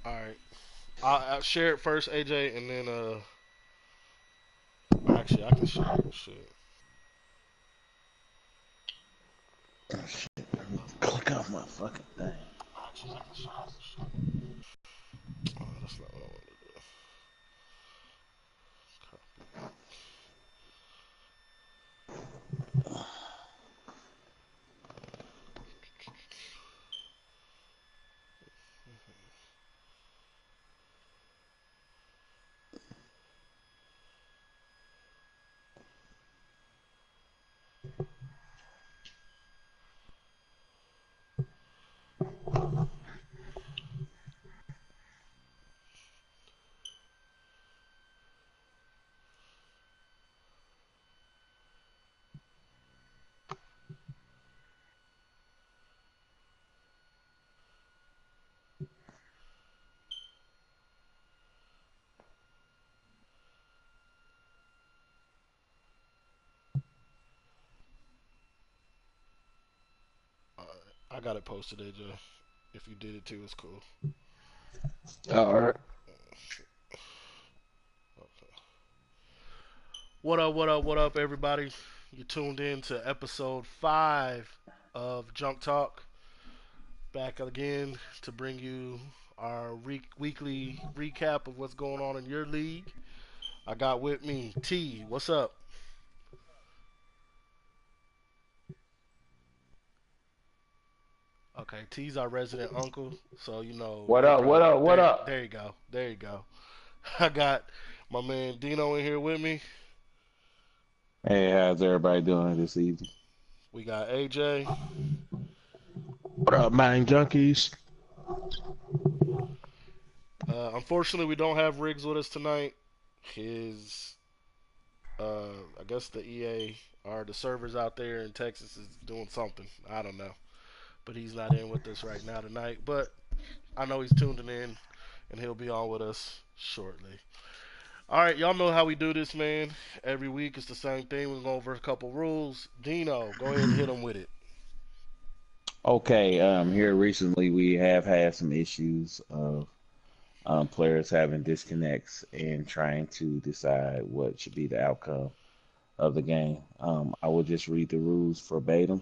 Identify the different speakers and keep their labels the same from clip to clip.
Speaker 1: All right. I'll share it first, AJ, and then actually I can share it. Shit.
Speaker 2: Oh, shit. Click off my fucking thing.
Speaker 1: Actually, I can share it. Oh, that's not what I wanted to do. All right. I got it posted, AJ. If you did it too, it's cool.
Speaker 2: All right.
Speaker 1: Okay. What up, what up, what up, everybody? You tuned in to episode 5 of Junk Talk. Back again to bring you our weekly recap of what's going on in your league. I got with me T. What's up? Okay, T's our resident uncle, so you know
Speaker 2: What
Speaker 1: he
Speaker 2: up? What
Speaker 1: probably
Speaker 2: up? What
Speaker 1: there.
Speaker 2: up?
Speaker 1: There you go. There you go. I got my man Dino in here with me.
Speaker 2: Hey, how's everybody doing this evening?
Speaker 1: We got AJ.
Speaker 2: What up, man, junkies?
Speaker 1: Unfortunately, we don't have Riggs with us tonight. His, I guess the EA or the servers out there in Texas is doing something. I don't know, but he's not in with us right now tonight. But I know he's tuning in, and he'll be on with us shortly. All right, y'all know how we do this, man. Every week it's the same thing. We go over a couple rules. Dino, go ahead and hit him with it.
Speaker 2: Okay, here recently we have had some issues of players having disconnects and trying to decide what should be the outcome of the game. I will just read the rules verbatim.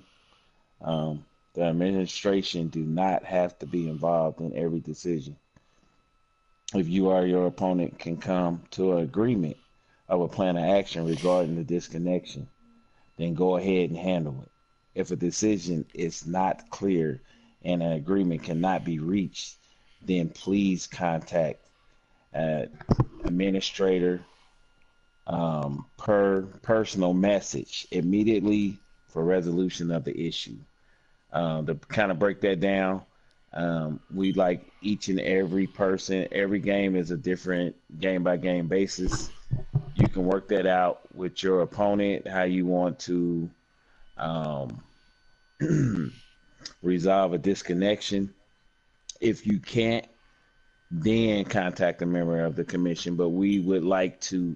Speaker 2: Um, the administration do not have to be involved in every decision. If you or your opponent can come to an agreement of a plan of action regarding the disconnection, then go ahead and handle it. If a decision is not clear and an agreement cannot be reached, then please contact uh, administrator per personal message immediately for resolution of the issue. To kind of break that down, we like each and every person. Every game is a different game by game basis. You can work that out with your opponent, how you want to um, resolve a disconnection. If you can't, then contact a member of the commission. But we would like to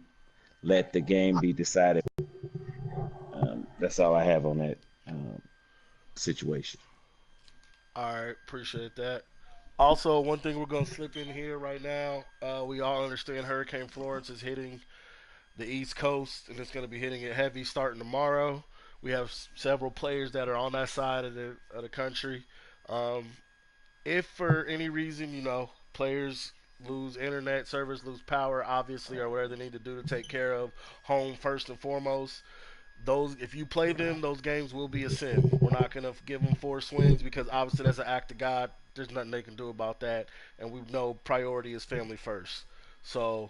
Speaker 2: let the game be decided. That's all I have on that situation.
Speaker 1: All right, appreciate that. Also, one thing we're gonna slip in here right now. We all understand Hurricane Florence is hitting the East Coast, and it's gonna be hitting it heavy starting tomorrow. We have several players that are on that side of the country. Um, if for any reason, players lose internet, servers lose power, obviously, or whatever they need to do to take care of home first and foremost, those if you play them, those games will be a sin. We're not gonna give them four swings because obviously that's an act of God. There's nothing they can do about that, and we know priority is family first. So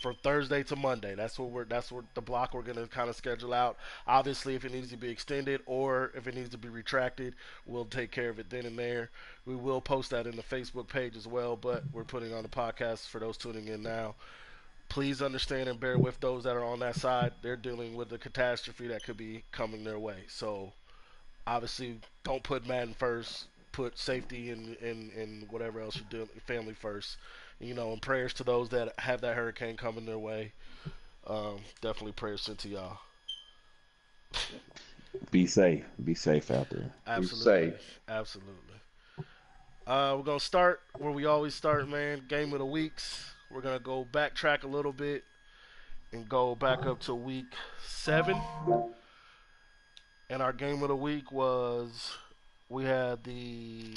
Speaker 1: for Thursday to Monday, that's what the block we're gonna kind of schedule out. Obviously, if it needs to be extended or if it needs to be retracted, we'll take care of it then and there. We will post that in the Facebook page as well, but we're putting on the podcast for those tuning in now. Please understand and bear with those that are on that side. They're dealing with a catastrophe that could be coming their way. So obviously, don't put Madden first. Put safety and whatever else you're doing, family first. And prayers to those that have that hurricane coming their way. Definitely prayers sent to y'all.
Speaker 2: Be safe. Be safe out there.
Speaker 3: Be
Speaker 1: Absolutely,
Speaker 3: safe.
Speaker 1: absolutely. We're gonna start where we always start, man. Game of the weeks. We're gonna go backtrack a little bit and go back up to week 7. And our game of the week was we had the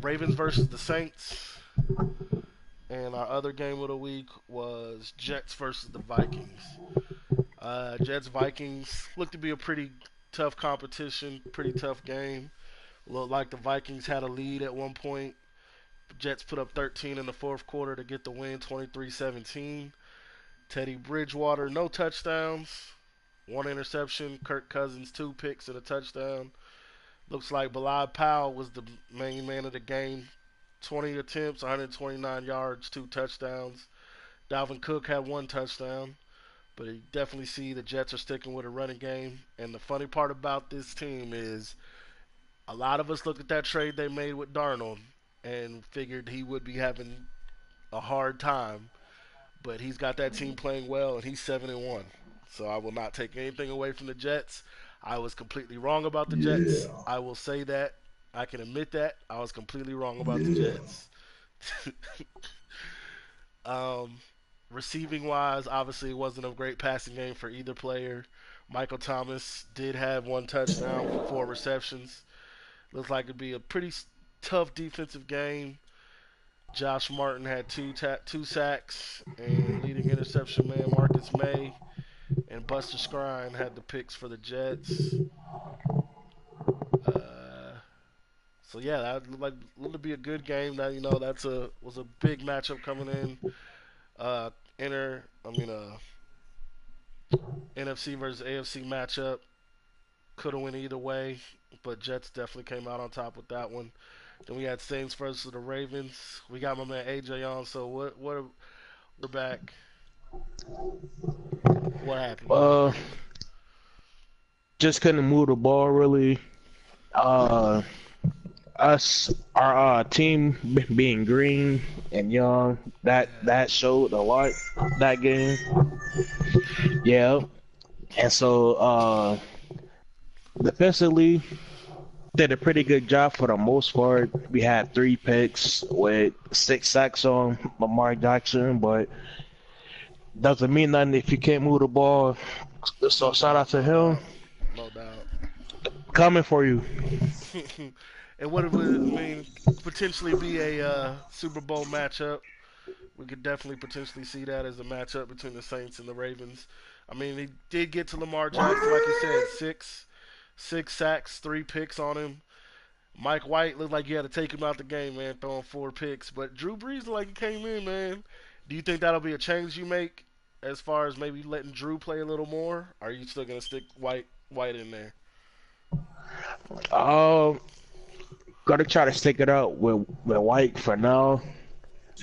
Speaker 1: Ravens versus the Saints, and our other game of the week was Jets versus the Vikings. Jets Vikings looked to be a pretty tough competition, pretty tough game. Looked like the Vikings had a lead at one point. Jets put up 13 in the fourth quarter to get the win, 23-17. Teddy Bridgewater, no touchdowns, one interception. Kirk Cousins, 2 picks and a touchdown. Looks like Bilal Powell was the main man of the game. 20 attempts, 129 yards, 2 touchdowns. Dalvin Cook had 1 touchdown. But you definitely see the Jets are sticking with a running game. And the funny part about this team is a lot of us looked at that trade they made with Darnold and figured he would be having a hard time. But he's got that team playing well, and he's 7-1. So I will not take anything away from the Jets. I was completely wrong about the
Speaker 2: Yeah,
Speaker 1: Jets. I will say that. I can admit that I was completely wrong about the
Speaker 2: yeah.
Speaker 1: Jets. um, Receiving wise, obviously it wasn't a great passing game for either player. Michael Thomas did have 1 touchdown for 4 receptions. Looks like it'd be a pretty tough defensive game. Josh Martin had 2 sacks, and leading interception man Marcus May and Buster Skrine had the picks for the Jets. Uh, so yeah, that looked like to be a good game. That that's a was a big matchup coming in. Inter, I mean NFC versus AFC matchup could have went either way, but Jets definitely came out on top with that one. Then we had Saints versus the Ravens. We got my man AJ on. So what we're back. What happened?
Speaker 3: Uh, just couldn't move the ball really. Uh, our team being green and young,
Speaker 1: Yeah,
Speaker 3: that showed a lot that game. Yeah, and so defensively did a pretty good job for the most part. We had 3 picks with 6 sacks on Lamar Jackson, but doesn't mean nothing if you can't move the ball. So
Speaker 1: no
Speaker 3: shout out
Speaker 1: doubt,
Speaker 3: to
Speaker 1: no
Speaker 3: him.
Speaker 1: doubt, no doubt.
Speaker 3: Coming for you.
Speaker 1: And what it would mean potentially be a Super Bowl matchup. We could definitely potentially see that as a matchup between the Saints and the Ravens. I mean, he did get to Lamar Jackson, like you said, six sacks, 3 picks on him. Mike White looked like you had to take him out the game, man, throwing 4 picks. But Drew Brees looked like he came in, man. Do you think that'll be a change you make as far as maybe letting Drew play a little more? Or are you still gonna stick White in there?
Speaker 3: Um, Gotta try to stick it out with White for now.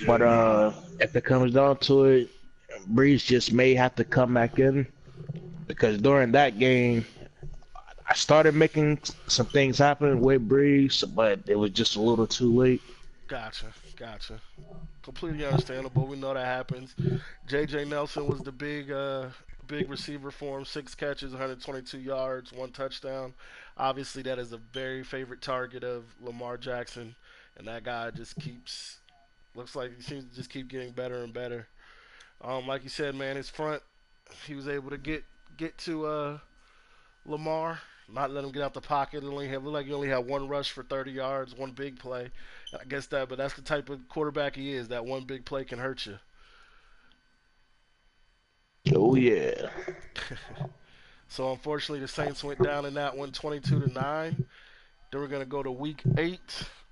Speaker 3: But if it comes down to it, Breeze just may have to come back in because during that game, I started making some things happen with Breeze, but it was just a little too late.
Speaker 1: Gotcha, gotcha. Completely understandable. We know that happens. J.J. Nelson was the big receiver for him. 6 catches, 122 yards, 1 touchdown. Obviously, that is a very favorite target of Lamar Jackson, and that guy just keeps looks like he seems to just keep getting better and better. Like you said, man, his front, he was able to get to Lamar, not let him get out the pocket. It only had looked like he only had 1 rush for 30 yards, one big play. I guess but that's the type of quarterback he is. That one big play can hurt you.
Speaker 3: Oh yeah.
Speaker 1: So unfortunately, the Saints went down in that one, 22-9. Then we're gonna go to week 8.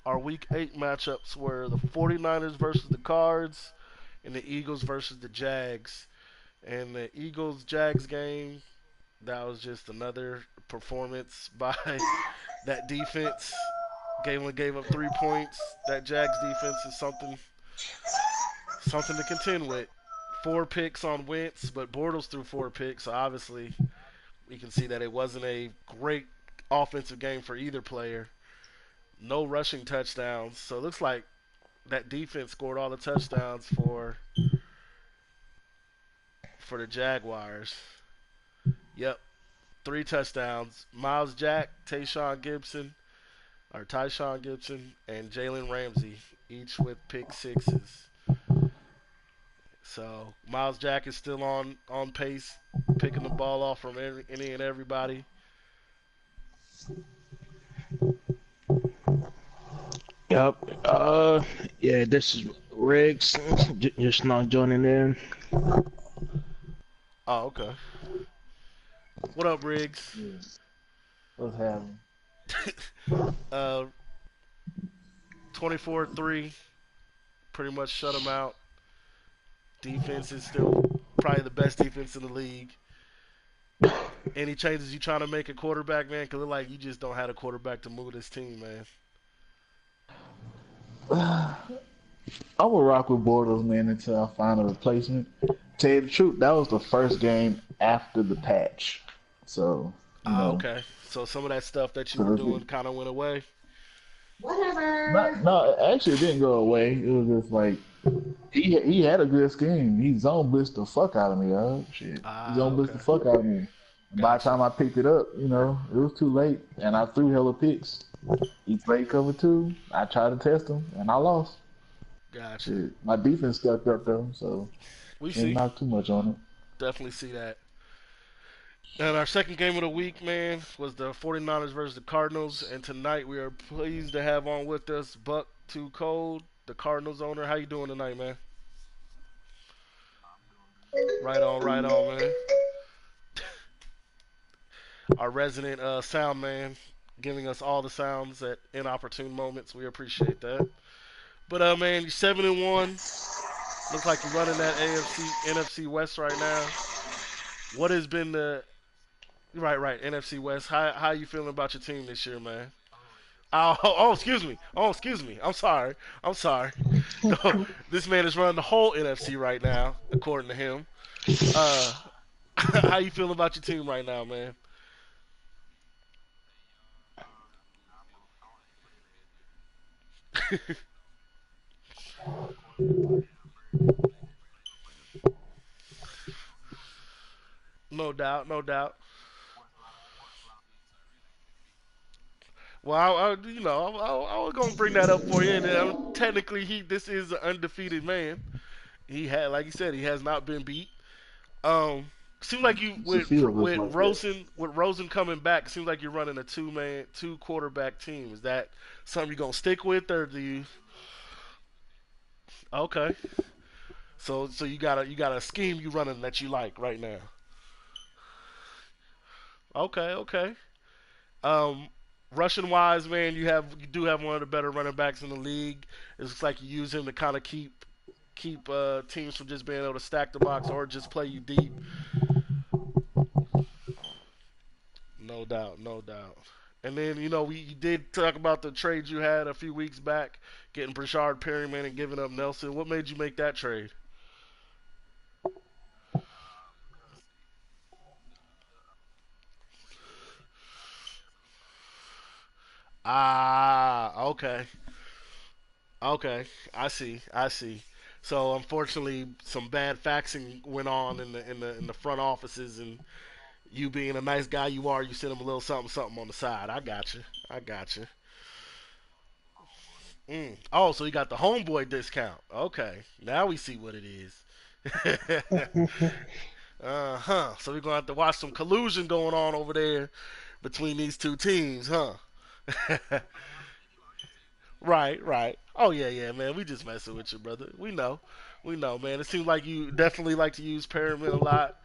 Speaker 1: Our week 8 matchups were the 49ers versus the Cards, and the Eagles versus the Jags. And the Eagles Jags game, that was just another performance by that defense. Gave up 3 points. That Jags defense is something to contend with. 4 picks on Wentz, but Bortles threw 4 picks. So obviously, we can see that it wasn't a great offensive game for either player. No rushing touchdowns. So it looks like that defense scored all the touchdowns for the Jaguars. Yep, 3 touchdowns. Miles Jack, Tayshawn Gibson. Or Tyshawn Gibson and Jalen Ramsey, each with pick sixes. So Miles Jack is still on pace, picking the ball off from any and everybody.
Speaker 3: Yep. Yeah, this is Riggs. Just not joining in.
Speaker 1: Oh, okay. What up, Riggs?
Speaker 4: Yeah. What's happening?
Speaker 1: uh, 24-3, pretty much shut them out. Defense is still probably the best defense in the league. Any changes you trying to make a quarterback, man? Because like you just don't have a quarterback to move this team, man.
Speaker 4: I will rock with Bortles, man, until I find a replacement. Tell you the truth, that was the first game after the patch. So,
Speaker 1: Ah, okay. So some of that stuff that you were
Speaker 4: so
Speaker 1: doing kind of went away.
Speaker 4: not, no, actually, it didn't go away. It was just like he had a good scheme. He zone blitzed the fuck out of me, shit. He
Speaker 1: Ah,
Speaker 4: zone blitzed the
Speaker 1: okay.
Speaker 4: fuck out of me. And by the
Speaker 1: Gotcha.
Speaker 4: time I picked it up, it was too late, and I threw hella picks. He played cover two. I tried to test him, and I lost.
Speaker 1: Gotcha.
Speaker 4: Shit, my defense stepped up though, so
Speaker 1: We
Speaker 4: can't
Speaker 1: see.
Speaker 4: knock too much on it.
Speaker 1: Definitely see that. And our second game of the week, man, was the 49ers versus the Cardinals. And tonight we are pleased to have on with us Buck Too Cold, the Cardinals owner. How you doing tonight, man? Right on, man. Our resident sound man, giving us all the sounds at inopportune moments. We appreciate that. But man, you're 7-1. Looks like you're running that AFC NFC West right now. What has been the right NFC West? How you feeling about your team this year, man? Excuse me. Oh, excuse me. I'm sorry. I'm sorry. No, this man is running the whole NFC right now, according to him. Uh, how you feeling about your team right now, man? No doubt, no doubt. Well, I was gonna bring that up for you, and technically, this is an undefeated man. He had, like you said, he has not been beat. Seems like you
Speaker 4: It's a few of us
Speaker 1: with
Speaker 4: like that.
Speaker 1: Rosen coming back. Seems like you're running a two quarterback team. Is that something you're gonna stick with, or do you? Okay, so you got a scheme you running that you like right now. Okay, okay. Um, Russian wise, man, you do have one of the better running backs in the league. It's like you use him to kind of keep teams from just being able to stack the box or just play you deep. No doubt, no doubt. And then we you did talk about the trade you had a few weeks back, getting Brashard Perryman and giving up Nelson. What made you make that trade? Ah, okay, okay. I see. So unfortunately, some bad faxing went on in the front offices, and you being a nice guy you are, you sent him a little something something on the side. I got you. I got you. Oh, so you got the homeboy discount. Okay, now we see what it is. Uh-huh. So we're gonna have to watch some collusion going on over there between these two teams, huh? Right, right. Oh yeah, yeah, man. We just messing with you, brother. We know, man. It seems like you definitely like to use Perriman a lot.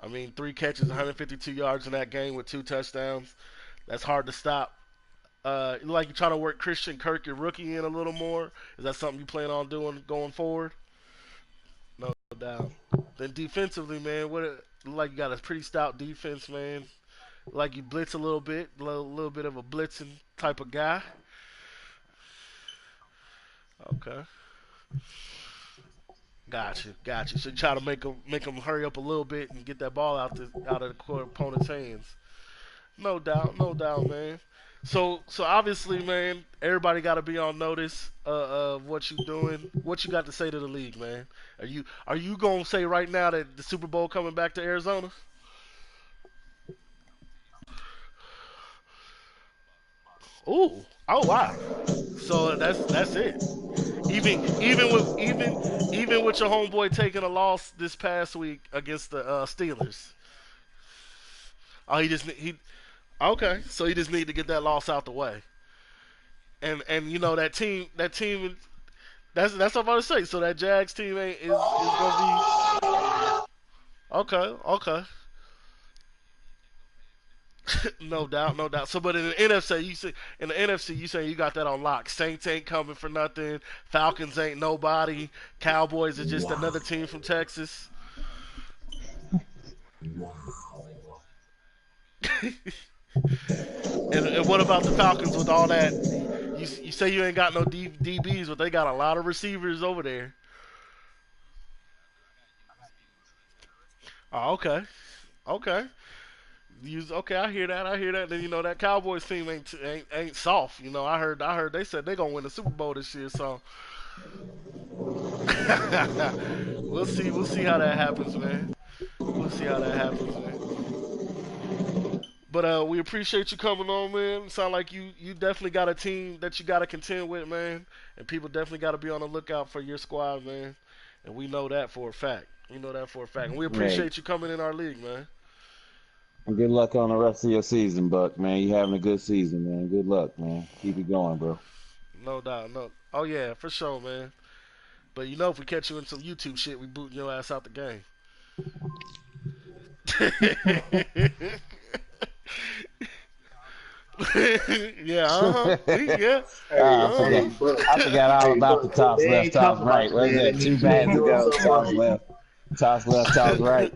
Speaker 1: I mean, 3 catches, 152 yards in that game with 2 touchdowns. That's hard to stop. Like you trying to work Christian Kirk, your rookie, in a little more. Is that something you plan on doing going forward? No doubt. Then defensively, man, like you got a pretty stout defense, man. Like you blitz a little bit, little bit of a blitzing type of guy. Okay, got you. So you try to make them hurry up a little bit and get that ball out of the opponent's hands. No doubt, man. So obviously, man, everybody got to be on notice of what you doing. What you got to say to the league, man? Are you gonna say right now that the Super Bowl coming back to Arizona? Ooh. Oh wow. So that's it. Even with your homeboy taking a loss this past week against the Steelers. Oh, he okay. So he just need to get that loss out the way. And you know that team that's what I'm about to say. So that Jags team is gonna be okay. Okay. No doubt, no doubt. So, but in the NFC, you say you got that on lock. Saints ain't coming for nothing. Falcons ain't nobody. Cowboys are just another team from Texas. And what about the Falcons with all that? You say you ain't got no DBs, but they got a lot of receivers over there. Oh, okay, okay. Okay. I hear that. I hear that. Then you know that Cowboys team ain't soft. You know, I heard they said they gonna win the Super Bowl this year. So we'll see how that happens, man. We'll see how that happens, man. But we appreciate you coming on, man. Sound like you definitely got a team that you got to contend with, man. And people definitely got to be on the lookout for your squad, man. And we know that for a fact. We know that for a fact. And we
Speaker 2: Hey,
Speaker 1: appreciate you coming in our league, man.
Speaker 2: good luck on the rest of your season, Buck, man. You having a good season, man. Good luck, man. Keep it going, bro.
Speaker 1: No doubt. No. Oh yeah, for sure, man. But you know, if we catch you in some YouTube shit, we booting your ass out the game. Yeah. Uh huh. Yeah.
Speaker 3: Hey,
Speaker 2: I
Speaker 1: Uh
Speaker 2: forgot.
Speaker 3: hey,
Speaker 1: huh.
Speaker 3: but
Speaker 2: I forgot all
Speaker 3: hey,
Speaker 2: about the
Speaker 3: but if
Speaker 2: toss
Speaker 3: they
Speaker 2: left,
Speaker 3: ain't
Speaker 2: toss
Speaker 3: talking about
Speaker 2: right.
Speaker 3: you,
Speaker 2: What is
Speaker 3: man, that
Speaker 2: that? Two
Speaker 3: means you ain't
Speaker 2: bands
Speaker 3: doing
Speaker 2: ago.
Speaker 3: something
Speaker 2: Toss
Speaker 3: right.
Speaker 2: left, toss left, toss right.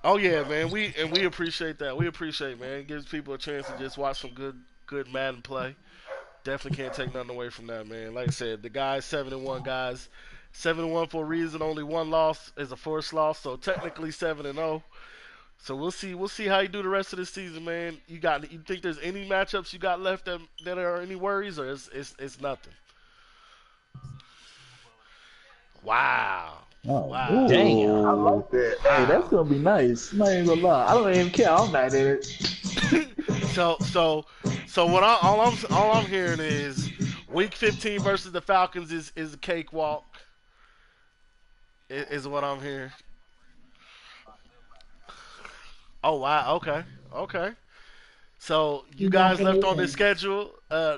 Speaker 1: Oh yeah, man. We appreciate that. We appreciate, man. It gives people a chance to just watch some good Madden play. Definitely can't take nothing away from that, man. Like I said, the guys 7-1 guys, 7-1 for a reason. Only one loss is a forced loss, so technically 7-0. So we'll see how you do the rest of the season, man. You think there's any matchups you got left that are any worries, or it's nothing? Wow,
Speaker 2: Oh,
Speaker 1: wow,
Speaker 2: damn.
Speaker 4: I like that. Hey, that's
Speaker 1: wow.
Speaker 4: gonna be nice. I'm not even gonna lie. I don't even care. I'm not in it.
Speaker 1: so so so what all I'm hearing is week 15 versus the Falcons is a cakewalk. Is what I'm hearing. Oh wow, okay, okay. So you guys left on this schedule: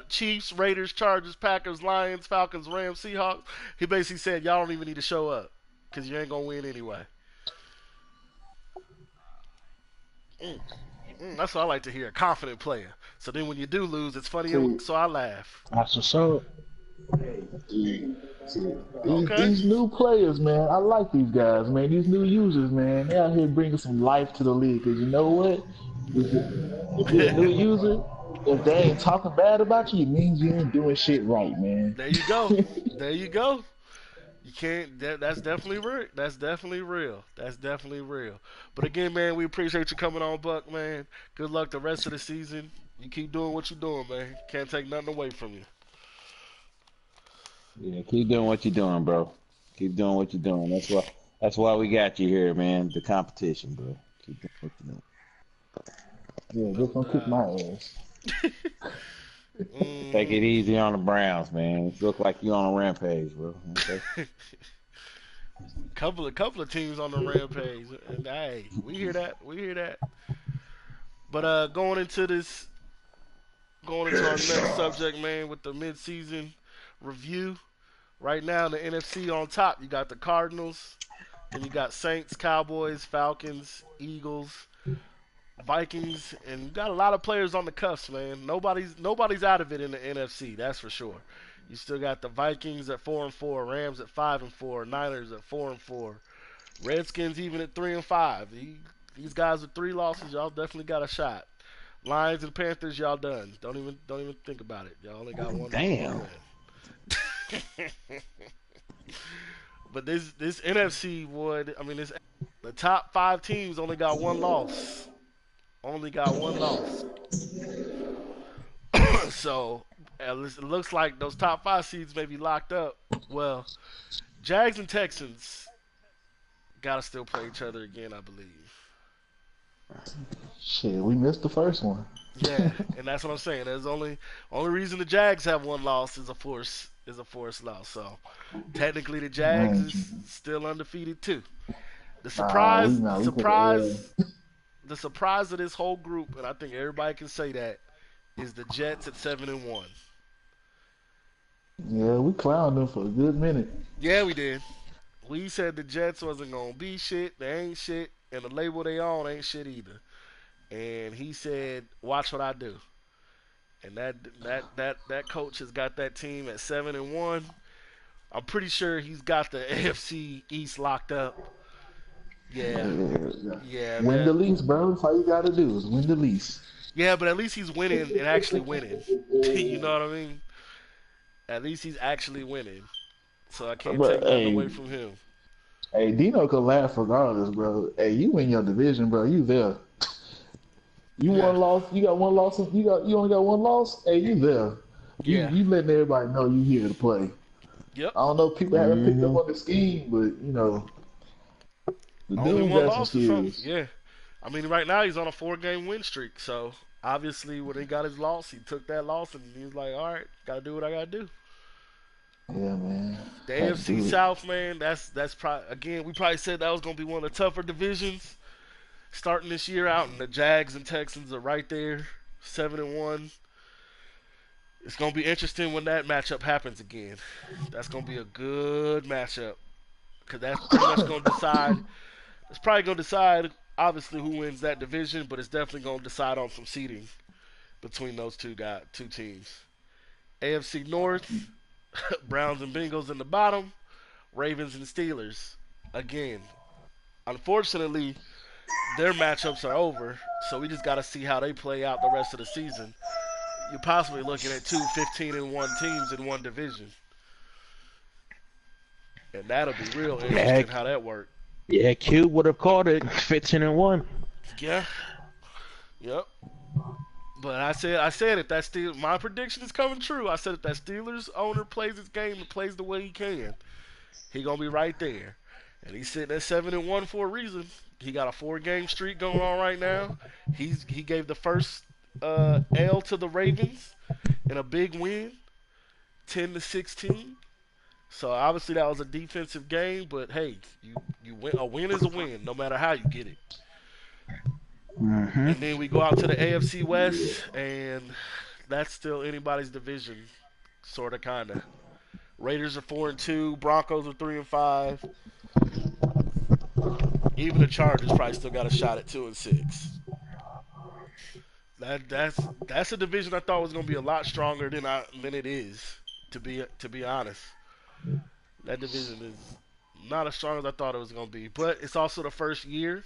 Speaker 1: Chiefs, Raiders, Chargers, Packers, Lions, Falcons, Rams, Seahawks. He basically said y'all don't even need to show up because you ain't gonna win anyway. Mm, that's what I like to hear. A confident player. So then when you do lose, it's funny,
Speaker 4: See,
Speaker 1: so I laugh.
Speaker 3: That's what's up.
Speaker 4: see, see,
Speaker 1: Okay.
Speaker 4: these new players, man. I like these guys, man. These new users, man. They out here bringing some life to the league. Cause you know what? If you're a new user, if they ain't talking bad about you, it means you ain't doing shit right, man.
Speaker 1: There you go. There you go. You can't. That's definitely real. That's definitely real. That's definitely real. But again, man, we appreciate you coming on, Buck. Man, good luck the rest of the season. You keep doing what you're doing, man. Can't take nothing away from you.
Speaker 2: Yeah, keep doing what you're doing, bro. Keep doing what you're doing. That's why we got you here, man. The competition, bro. Keep doing what you're doing.
Speaker 4: Yeah,
Speaker 1: No
Speaker 4: just gonna kick
Speaker 1: doubt.
Speaker 4: my ass.
Speaker 2: Take it
Speaker 1: Mm.
Speaker 2: easy on the Browns, man. You look like you on a rampage, bro. Okay.
Speaker 1: couple of teams on the rampage, and hey, we hear that. We hear that. But going into our next subject, man, with the midseason review. Right now, the NFC on top, you got the Cardinals, then you got Saints, Cowboys, Falcons, Eagles, Vikings, and you got a lot of players on the cusp, man. Nobody's out of it in the NFC, that's for sure. You still got the Vikings at 4-4, Rams at 5-4, Niners at 4-4, Redskins even at 3-5. These guys with 3 losses, y'all definitely got a shot. Lions and Panthers, y'all done. Don't even think about it. Y'all only got one
Speaker 2: Damn.
Speaker 1: win. But this NFC would, I mean, this the top 5 teams only got one loss. Only got one loss. So at least it looks like those top 5 seeds may be locked up. Well, Jags and Texans gotta still play each other again, I believe.
Speaker 4: Shit, we missed the first one.
Speaker 1: Yeah, and that's what I'm saying. There's only reason the Jags have one loss is a forced loss. So technically, the
Speaker 4: I
Speaker 1: Jags
Speaker 4: ain't
Speaker 1: is
Speaker 4: tripping.
Speaker 1: still undefeated too. The
Speaker 4: Nah,
Speaker 1: surprise, the
Speaker 4: we took an
Speaker 1: surprise, the surprise of this whole group, and I think everybody can say that, is the Jets at 7-1.
Speaker 4: Yeah, we clowned them for a good minute.
Speaker 1: Yeah, we did. We said the Jets wasn't gonna be shit. They ain't shit, and the label they on ain't shit either. And he said, "Watch what I do." And that coach has got that team at 7-1. I'm pretty sure he's got the AFC East locked up. Yeah,
Speaker 4: Yeah.
Speaker 1: yeah,
Speaker 4: Win
Speaker 1: that
Speaker 4: the lease, bro. That's all you gotta do is win the lease.
Speaker 1: yeah, but at least he's winning and actually winning. You know what I mean? At least he's actually winning. So I can't take
Speaker 4: But
Speaker 1: nothing away from him.
Speaker 4: hey, Dino could laugh regardless, bro. Hey, you win your division, bro. You there. You
Speaker 1: Yeah,
Speaker 4: one loss. You got one loss. You only got one loss. Hey, you there.
Speaker 1: yeah,
Speaker 4: You letting everybody know you here to play.
Speaker 1: yep.
Speaker 4: I don't know if people haven't picked up
Speaker 3: Mm-hmm.
Speaker 4: on the scheme, but the
Speaker 1: Only
Speaker 4: dude
Speaker 1: one
Speaker 4: got some
Speaker 1: loss or something.
Speaker 4: skills.
Speaker 1: Yeah. I mean, right now he's on a 4 game win streak. So obviously, when he got his loss, he took that loss and he was like, "All right, gotta do what I gotta do."
Speaker 4: Yeah, man.
Speaker 1: The
Speaker 4: Had to
Speaker 1: AFC
Speaker 4: do it.
Speaker 1: South, man, that's probably again we probably said that was gonna be one of the tougher divisions starting this year out, and the Jags and Texans are right there, 7-1. It's gonna be interesting when that matchup happens again. That's gonna be a good matchup because that's pretty much gonna decide. It's probably gonna decide obviously who wins that division, but it's definitely gonna decide on some seeding between those two teams. AFC North, Browns and Bengals in the bottom, Ravens and Steelers. Again, unfortunately, their matchups are over, so we just got to see how they play out the rest of the season. You're possibly looking at two 15-1 teams in one division, and that'll be real interesting
Speaker 3: Heck,
Speaker 1: how that works.
Speaker 3: yeah, Q would have called it 15-1.
Speaker 1: Yeah, yep. But I said if that my prediction is coming true. I said if that Steelers owner plays his game and plays the way he can, he gonna be right there. And he's sitting at 7-1 for a reason. He got a 4 game streak going on right now. He gave the first L to the Ravens in a big win, 10-16. So obviously that was a defensive game, but hey, you win. A win is a win, no matter how you get it.
Speaker 3: Mm-hmm.
Speaker 1: And then we go out to the AFC West, and that's still anybody's division, sort of, kind of. Raiders are 4-2, Broncos are 3-5. Even the Chargers probably still got a shot at 2-6. That's a division I thought was going to be a lot stronger than it is. To be honest, that division is not as strong as I thought it was going to be. But it's also the first year,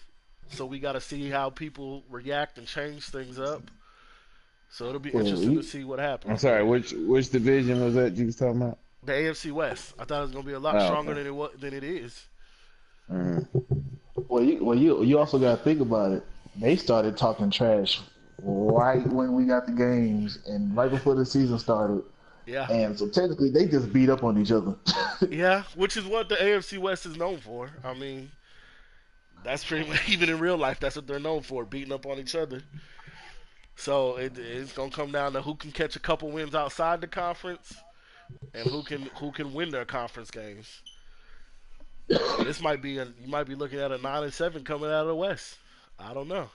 Speaker 1: so we got to see how people react and change things up. So it'll be
Speaker 4: Well,
Speaker 1: interesting to see what
Speaker 2: I'm
Speaker 1: happens.
Speaker 2: sorry, which division was that you was talking about?
Speaker 1: The AFC West, I thought it was going to be a lot
Speaker 2: Oh,
Speaker 1: stronger
Speaker 2: okay.
Speaker 1: than it is.
Speaker 2: Mm-hmm.
Speaker 4: you also got to think about it. They started talking trash right when we got the games and right before the season started.
Speaker 1: Yeah,
Speaker 4: And so technically, they just beat up on each other.
Speaker 1: yeah, which is what the AFC West is known for. I mean, that's pretty much even in real life. That's what they're known for, beating up on each other. So it's gonna come down to who can catch a couple wins outside the conference and who can win their conference games. So this might be you might be looking at a 9-7 coming out of the West. I don't know.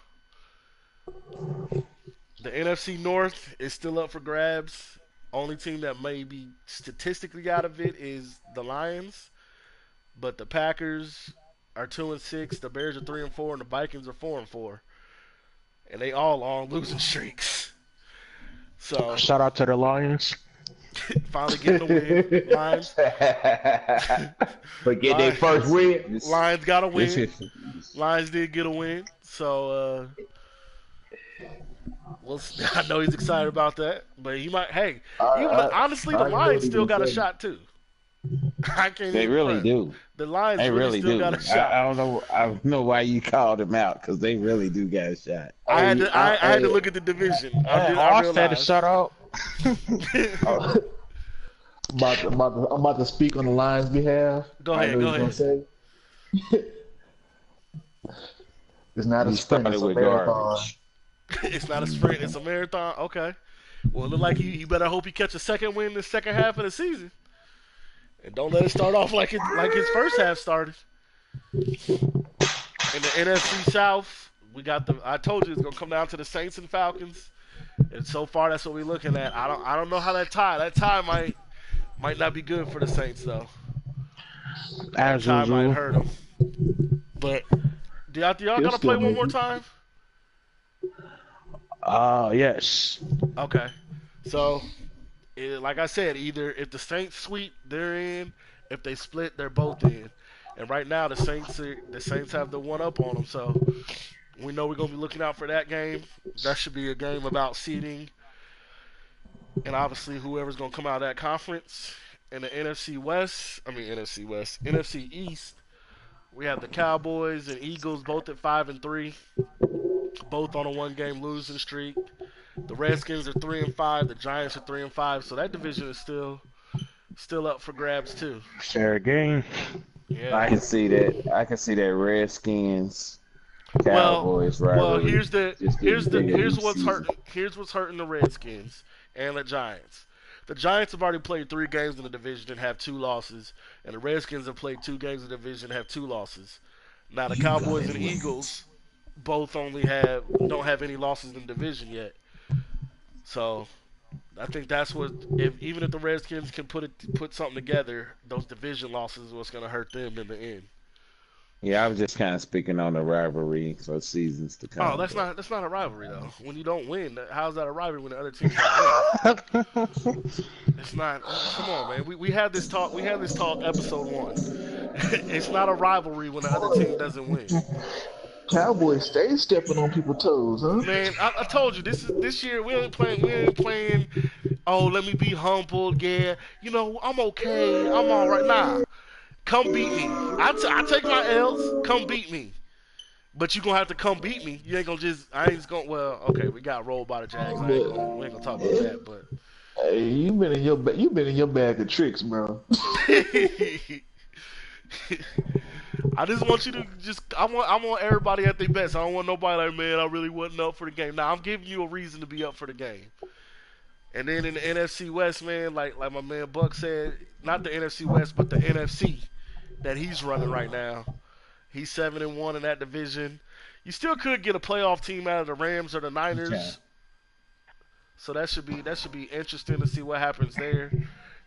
Speaker 1: The NFC North is still up for grabs. Only team that may be statistically out of it is the Lions, but the Packers are 2-6, the Bears are 3-4, and the Vikings are 4-4, and they all on losing streaks. So
Speaker 3: Shout out to the Lions.
Speaker 1: finally getting a win. Lions,
Speaker 2: But get their
Speaker 1: Lions,
Speaker 2: first win. This,
Speaker 1: Lions got a
Speaker 2: this
Speaker 1: win.
Speaker 2: is
Speaker 1: Lions did get a win. So I know he's excited about that, but he might. Hey,
Speaker 4: I,
Speaker 1: even
Speaker 4: I,
Speaker 1: honestly,
Speaker 4: I
Speaker 1: the
Speaker 4: already know what
Speaker 1: Lions
Speaker 4: he
Speaker 1: still
Speaker 4: gonna
Speaker 1: got a
Speaker 4: say.
Speaker 1: shot too. I can't
Speaker 2: they
Speaker 1: even
Speaker 2: really
Speaker 1: front.
Speaker 2: do.
Speaker 1: The Lions
Speaker 2: They
Speaker 1: really
Speaker 2: really
Speaker 1: still
Speaker 2: do.
Speaker 1: got a shot.
Speaker 2: I don't know. I don't know why you called them out because they really do got a shot.
Speaker 1: I had
Speaker 4: Hey,
Speaker 1: to. I had to look at the division. I
Speaker 3: I said to
Speaker 1: realized.
Speaker 3: shut up.
Speaker 4: Uh, I'm about to speak on the Lions' behalf.
Speaker 1: Go
Speaker 4: I know
Speaker 1: ahead.
Speaker 4: what
Speaker 1: Go
Speaker 4: he's gonna
Speaker 1: ahead.
Speaker 4: say. It's not a
Speaker 2: You
Speaker 4: sprint;
Speaker 2: started
Speaker 4: it's a
Speaker 2: with
Speaker 4: marathon.
Speaker 2: garbage.
Speaker 1: It's not a sprint.
Speaker 2: Hmm.
Speaker 1: It's a marathon. Okay. Well, it look like you better hope he catch a second win in the second half of the season, and don't let it start off like his first half started. In the NFC South, we got the. I told you it's gonna come down to the Saints and Falcons, and so far that's what we're looking at. I don't know how that tie might not be good for the Saints though. That
Speaker 3: As
Speaker 1: tie might
Speaker 3: usual.
Speaker 1: hurt them. But do y'all
Speaker 4: He'll
Speaker 1: gotta play
Speaker 4: still
Speaker 1: one
Speaker 4: make
Speaker 1: more
Speaker 4: it.
Speaker 1: time?
Speaker 3: Yes.
Speaker 1: Okay. So like I said, either if the Saints sweep, they're in. If they split, they're both in. And right now, the Saints have the one up on them. So we know we're gonna be looking out for that game. That should be a game about seeding, and obviously whoever's gonna come out of that conference. In the NFC West, I mean NFC West, NFC East, we have the Cowboys and Eagles both at 5-3, both on a one-game losing streak. The Redskins are 3-5. The Giants are 3-5. So that division is still up for grabs too.
Speaker 3: Fair game.
Speaker 1: Yeah.
Speaker 2: I can see that. I can see that Redskins
Speaker 1: Well,
Speaker 2: Cowboys
Speaker 1: well,
Speaker 2: rivalry
Speaker 1: here's the
Speaker 2: just getting
Speaker 1: here's the
Speaker 2: bigger
Speaker 1: here's
Speaker 2: each
Speaker 1: what's
Speaker 2: season.
Speaker 1: hurting. Here's what's hurting the Redskins and the Giants. The Giants have already played 3 games in the division and have 2 losses, and the Redskins have played 2 games in the division and have 2 losses. Now the Cowboys and Eagles both only have don't have any losses in the division yet. So I think that's what if even if the Redskins can put something together, those division losses is what's going to hurt them in the end.
Speaker 2: Yeah, I was just kind of speaking on the rivalry for seasons to
Speaker 1: Oh,
Speaker 2: come,
Speaker 1: that's not a rivalry though. When you don't win, how's that a rivalry when the other team's not winning?
Speaker 2: but
Speaker 1: It's not. Come on, man. We had this talk. We had this talk episode 1. It's not a rivalry when the other team
Speaker 4: Boy,
Speaker 1: doesn't win.
Speaker 4: Cowboys stay stepping on people's toes, huh?
Speaker 1: Man, I told you this year we ain't playing. We ain't playing. Oh, let me be humble. Yeah, I'm okay. I'm all right. Nah, come beat me. I take my L's. Come beat me. But you gonna have to come beat me. You ain't gonna just. I ain't just gonna. Well, okay, we got rolled by the Jags. I ain't gonna.
Speaker 4: But
Speaker 1: We ain't gonna talk about that. But
Speaker 4: hey, you been in your bag of tricks, bro.
Speaker 1: I just want you to just. I want everybody at their best. I don't want nobody like, man, I really wasn't up for the game. Now I'm giving you a reason to be up for the game. And then in the NFC West, man, like my man Buck said, not the NFC West, but the NFC that he's running right now. He's 7-1 in that division. You still could get a playoff team out of the Rams or the
Speaker 2: you can.
Speaker 1: Niners, so that should be interesting to see what happens there.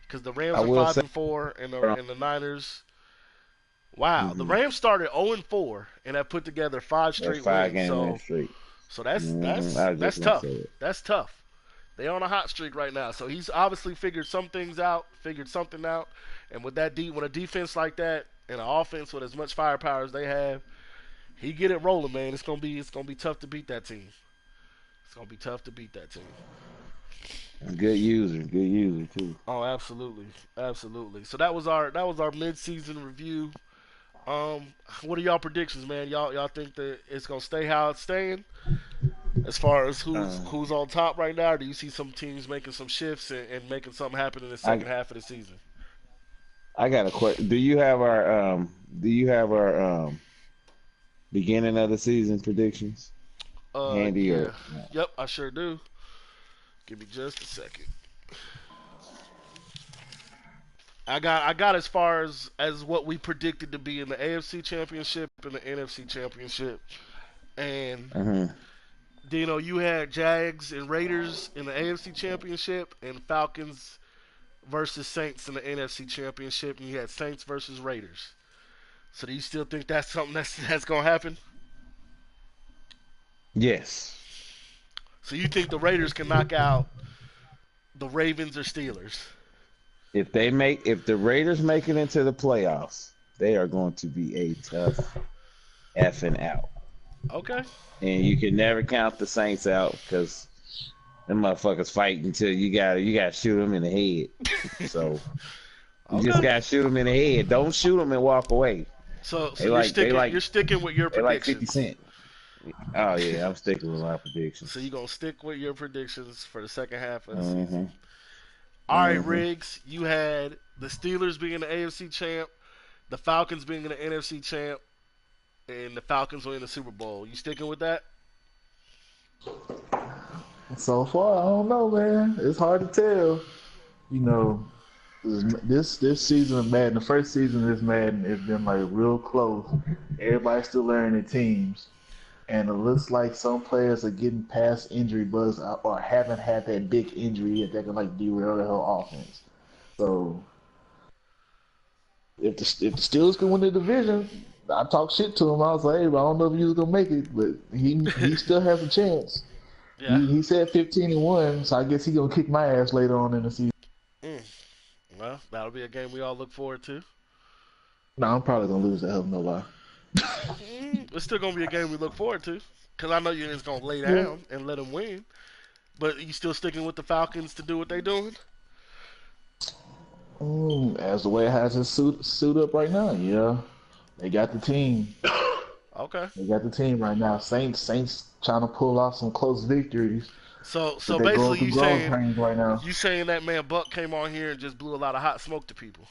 Speaker 1: Because the
Speaker 2: I
Speaker 1: Rams are
Speaker 2: will
Speaker 1: five
Speaker 2: say,
Speaker 1: and four, and the
Speaker 2: uh,
Speaker 1: and the Niners. Wow, the
Speaker 2: mhm,
Speaker 1: Rams started 0-4 and have put together 5 straight
Speaker 2: five
Speaker 1: wins.
Speaker 2: game win
Speaker 1: So
Speaker 2: streak.
Speaker 1: so that's that's
Speaker 2: I was
Speaker 1: that's
Speaker 2: just gonna
Speaker 1: tough.
Speaker 2: say it.
Speaker 1: That's tough. They on a hot streak right now. So he's obviously figured some things out, figured something out, and with with a defense like that and an offense with as much firepower as they have, he get it rolling, man. It's gonna be tough to beat that team. It's gonna be tough to beat that team.
Speaker 2: Good user too.
Speaker 1: Oh, absolutely, absolutely. So that was our mid-season review. What are y'all predictions, man? Y'all think that it's gonna stay how it's staying? As far as who's
Speaker 2: Uh,
Speaker 1: who's on top right now, or do you see some teams making some shifts and making something happen in the
Speaker 2: I
Speaker 1: second half of the season?
Speaker 2: I got a question. Do you have our beginning of the season predictions handy or
Speaker 1: Yeah, yep, I sure do. Give me just a second. I got as far as what we predicted to be in the AFC Championship and the NFC Championship, and
Speaker 2: uh
Speaker 1: you had Jags and Raiders in the AFC Championship, and Falcons versus Saints in the NFC Championship, and you had Saints versus Raiders. So do you still think that's something that's gonna happen?
Speaker 2: yes.
Speaker 1: So you think the Raiders can knock out the Ravens or Steelers?
Speaker 2: If the Raiders make it into the playoffs, they are going to be a tough effing out.
Speaker 1: Okay.
Speaker 2: And you can never count the Saints out because them motherfuckers fight until you gotta shoot them in the head. So you just
Speaker 1: Okay.
Speaker 2: gotta shoot them in the head. Don't shoot them and walk away.
Speaker 1: So
Speaker 2: They
Speaker 1: you're
Speaker 2: like they
Speaker 1: sticking
Speaker 2: like
Speaker 1: you're sticking with your
Speaker 2: they like 50
Speaker 1: predictions.
Speaker 2: Cent. Oh yeah, I'm sticking with my
Speaker 1: So
Speaker 2: predictions.
Speaker 1: you're gonna stick with your predictions for the second half of the season.
Speaker 2: Mm-hmm.
Speaker 1: All right,
Speaker 2: Mm-hmm.
Speaker 1: Riggs. You had the Steelers being the AFC champ, the Falcons being the NFC champ, and the Falcons winning the Super Bowl. You sticking with that?
Speaker 4: So far, I don't know, man. It's hard to tell. You know, this season of Madden, the first season of this Madden, has been like real close. Everybody's still learning their teams, and it looks like some players are getting past injury bugs or haven't had that big injury yet that can like derail the whole offense. So if the Steelers can win the division, I talked shit to him. I was like, hey, I don't know if he was gonna make it, but he still has a chance.
Speaker 1: Yeah.
Speaker 4: He said 15-1, so I guess he gonna kick my ass later on in the season.
Speaker 1: Mm. Well, that'll be a game we all look forward to.
Speaker 4: No, I'm probably gonna lose that hell no lie.
Speaker 1: It's still gonna be a game we look forward to. Cause I know you're just gonna lay
Speaker 4: Yeah.
Speaker 1: down and let them win. But you still sticking with the Falcons to do what they doing?
Speaker 4: As the way it has his suit up right now, yeah, they got the team.
Speaker 1: Okay.
Speaker 4: They got the team right now. Saints trying to pull off some close victories, but
Speaker 1: So
Speaker 4: they're going
Speaker 1: basically,
Speaker 4: through growing pains right now.
Speaker 1: you saying that man Buck came on here and just blew a lot of hot smoke to people.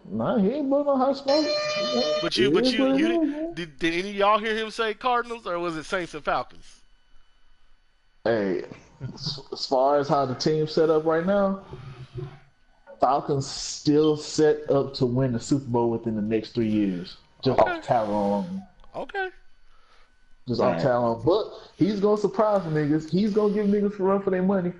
Speaker 4: Nah, he ain't blowing no hot smoke.
Speaker 1: But
Speaker 4: It
Speaker 1: but
Speaker 4: is
Speaker 1: you
Speaker 4: what it
Speaker 1: you
Speaker 4: is, man.
Speaker 1: did any of y'all hear him say Cardinals or was it Saints and Falcons?
Speaker 4: Hey, as far as how the team's set up right now, Falcons still set up to win the Super Bowl within the next 3 years, just
Speaker 1: Okay.
Speaker 4: off talent alone.
Speaker 1: Okay.
Speaker 4: Just
Speaker 2: All
Speaker 4: off
Speaker 2: right.
Speaker 4: talent. But he's gonna surprise niggas. He's gonna give niggas a run for their money.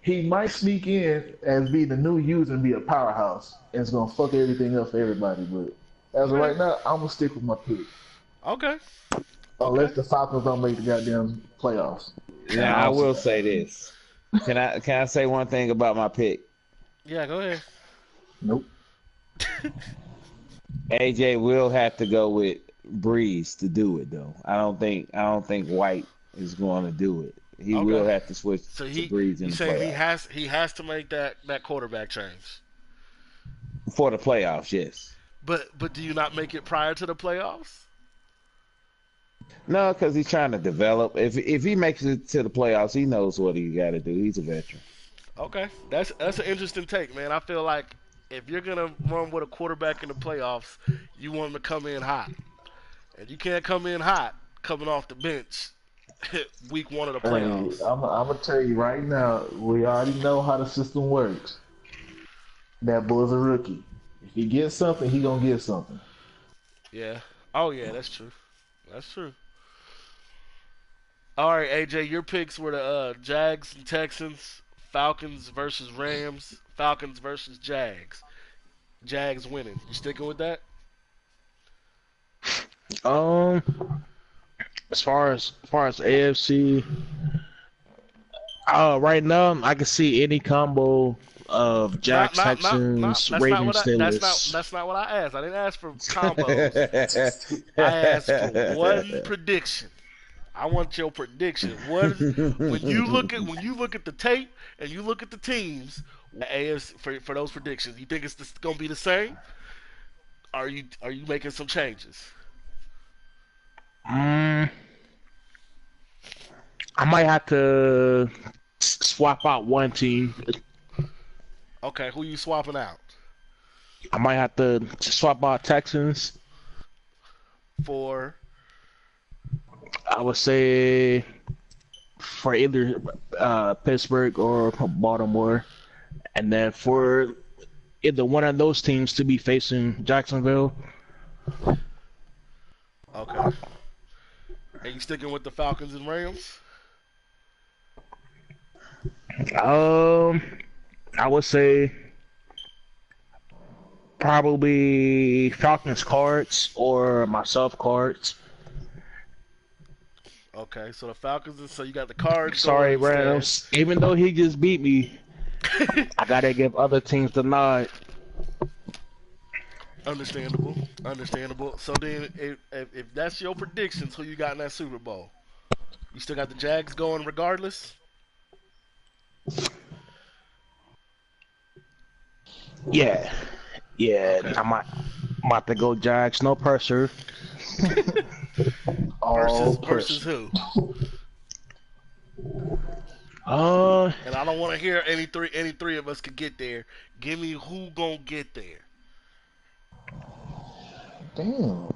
Speaker 4: He might sneak in as be the new user and be a powerhouse, and it's gonna fuck everything up for everybody. But as of
Speaker 1: Okay.
Speaker 4: right now, I'm gonna stick with my pick,
Speaker 1: Okay. Okay.
Speaker 4: unless the Falcons don't make the goddamn playoffs. And
Speaker 2: Now
Speaker 4: I
Speaker 2: I
Speaker 4: don't see
Speaker 2: will
Speaker 4: that
Speaker 2: say
Speaker 4: happening.
Speaker 2: this. Can I say one thing about my pick?
Speaker 1: Yeah. Go ahead.
Speaker 4: Nope.
Speaker 2: AJ will have to go with Breeze to do it though. I don't think White is going to do it. He
Speaker 1: Okay.
Speaker 2: will have to switch
Speaker 1: So
Speaker 2: to Breeze in
Speaker 1: he's
Speaker 2: the
Speaker 1: saying
Speaker 2: playoffs.
Speaker 1: he has to make that quarterback change.
Speaker 2: For the playoffs, yes.
Speaker 1: But do you not make it prior to the playoffs?
Speaker 2: No, because he's trying to develop. If he makes it to the playoffs, he knows what he got to do. He's a veteran.
Speaker 1: Okay, that's an interesting take, man. I feel like if you're gonna run with a quarterback in the playoffs, you want him to come in hot, and you can't come in hot coming off the bench week one of the
Speaker 4: Hey,
Speaker 1: playoffs.
Speaker 4: I'm gonna tell you right now. We already know how the system works. That boy's a rookie. If he gets something, he gonna get something.
Speaker 1: Yeah. Oh yeah, that's true. That's true. All right, AJ, your picks were the Jags and Texans, Falcons versus Rams, Falcons versus Jags. Jags winning. You sticking with that?
Speaker 3: Um, as far as AFC, right now I can see any combo of
Speaker 1: Not,
Speaker 3: Jags,
Speaker 1: not, not, not.
Speaker 3: Texans,
Speaker 1: That's not what
Speaker 3: Ravens,
Speaker 1: I.
Speaker 3: Steelers.
Speaker 1: That's not what I asked. I didn't ask for combos. I asked for one prediction. I want your prediction. What is when you look at the tape and you look at the teams AFC for those predictions? You think it's going to be the same? Are you making some changes?
Speaker 3: Mm, I might have to swap out one team.
Speaker 1: Okay, who you swapping out
Speaker 3: I might have to swap out Texans.
Speaker 1: for?
Speaker 3: I would say for either Pittsburgh or Baltimore, and then for either one of those teams to be facing Jacksonville.
Speaker 1: Okay, are you sticking with the Falcons and Rams?
Speaker 3: Um, I would say probably Falcons cards or myself cards.
Speaker 1: Okay, so the Falcons and so you got the Cards going
Speaker 3: Sorry,
Speaker 1: instead.
Speaker 3: Rams. Even though he just beat me, I gotta give other teams the nod.
Speaker 1: Understandable, understandable. So then, if that's your predictions, who you got in that Super Bowl? You still got the Jags going regardless.
Speaker 3: Yeah, yeah.
Speaker 1: Okay.
Speaker 3: I'm about to go Jags. No pressure.
Speaker 4: All
Speaker 1: Versus
Speaker 4: pressure.
Speaker 1: who?
Speaker 3: Uh,
Speaker 1: And I don't want to hear any three of us could get there. Give me who gonna get there.
Speaker 4: Damn.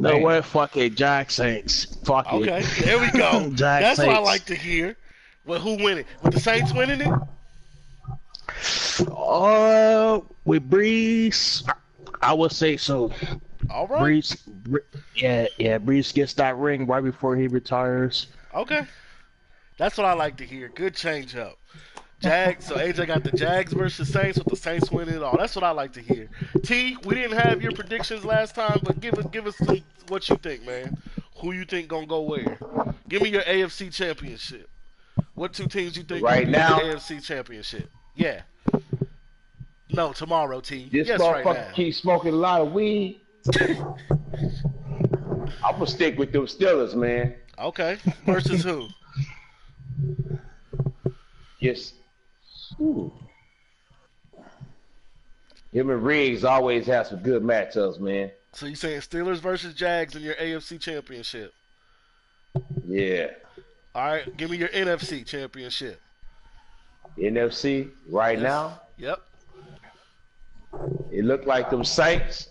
Speaker 3: know
Speaker 2: Man,
Speaker 3: what? Fuck it, Jack Saints. Fuck it,
Speaker 1: Okay, there we go.
Speaker 3: Jack
Speaker 1: That's what I like
Speaker 3: Saints.
Speaker 1: to hear. Well, who winning? With the Saints winning it?
Speaker 3: With Breeze, I would say so.
Speaker 1: All right.
Speaker 3: Breeze, yeah. Breeze gets that ring right before he retires.
Speaker 1: Okay. That's what I like to hear. Good change up. Jags. So AJ got the Jags versus Saints with the Saints winning it all. That's what I like to hear. T, we didn't have your predictions last time, but give us some what you think, man. Who you think gonna go where? Give me your AFC championship. What two teams you think gonna
Speaker 5: Right
Speaker 1: be in the
Speaker 5: now,
Speaker 1: AFC championship? Yeah. No, tomorrow, T.
Speaker 5: this
Speaker 1: Yes, right
Speaker 5: motherfucker
Speaker 1: now.
Speaker 5: keeps smoking a lot of weed. I'm gonna stick with them Steelers, man.
Speaker 1: Okay. Versus who?
Speaker 5: Yes. Ooh. Him and Riggs always have some good matchups, man.
Speaker 1: So you saying Steelers versus Jags in your AFC championship?
Speaker 5: Yeah.
Speaker 1: All right. Give me your NFC championship.
Speaker 5: NFC right
Speaker 1: Yes.
Speaker 5: now,
Speaker 1: Yep.
Speaker 5: it looked like them Saints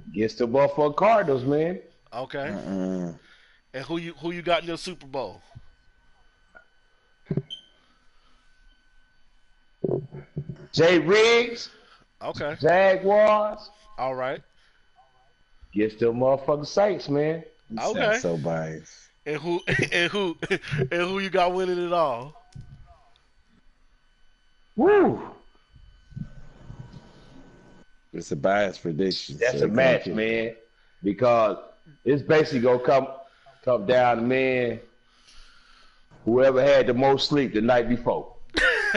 Speaker 5: against the Buffalo Cardinals, man.
Speaker 1: Okay.
Speaker 2: mm-mm.
Speaker 1: And who you got in your Super Bowl?
Speaker 5: Jay Riggs,
Speaker 1: Okay.
Speaker 5: Jaguars
Speaker 1: All right.
Speaker 5: against the motherfucking Saints, man.
Speaker 2: You sound
Speaker 1: Okay.
Speaker 2: so biased.
Speaker 1: And who and who you got winning it all?
Speaker 5: Woo!
Speaker 2: It's a biased prediction.
Speaker 5: That's
Speaker 2: so
Speaker 5: a
Speaker 2: it can't
Speaker 5: match,
Speaker 2: get-
Speaker 5: man. Because it's basically gonna come down to, man, whoever had the most sleep the night before.
Speaker 1: Hey,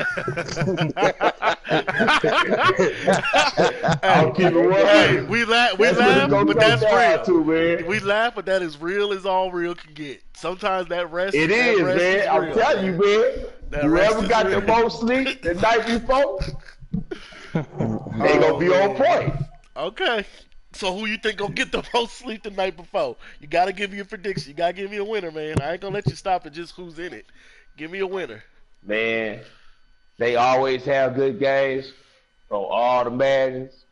Speaker 5: I'll keep it
Speaker 1: hey,
Speaker 5: 100.
Speaker 1: we
Speaker 5: That's what it's
Speaker 1: laugh,
Speaker 5: gonna
Speaker 1: but
Speaker 5: come
Speaker 1: that's
Speaker 5: down
Speaker 1: real.
Speaker 5: to, man.
Speaker 1: We laugh, but that is real as all real can get. Sometimes that rest,
Speaker 5: It
Speaker 1: that
Speaker 5: is,
Speaker 1: rest
Speaker 5: man.
Speaker 1: is
Speaker 5: I'm
Speaker 1: real,
Speaker 5: telling you, man.
Speaker 1: That rest
Speaker 5: Whoever
Speaker 1: is
Speaker 5: got
Speaker 1: real.
Speaker 5: the most sleep the night before, they
Speaker 1: Oh
Speaker 5: gonna be on
Speaker 1: man.
Speaker 5: point.
Speaker 1: Okay. So who you think gonna get the most sleep the night before? You gotta give me a prediction. You gotta give me a winner, man. I ain't gonna let you stop at just who's in it. Give me a winner.
Speaker 5: Man, they always have good games on all the Maddens.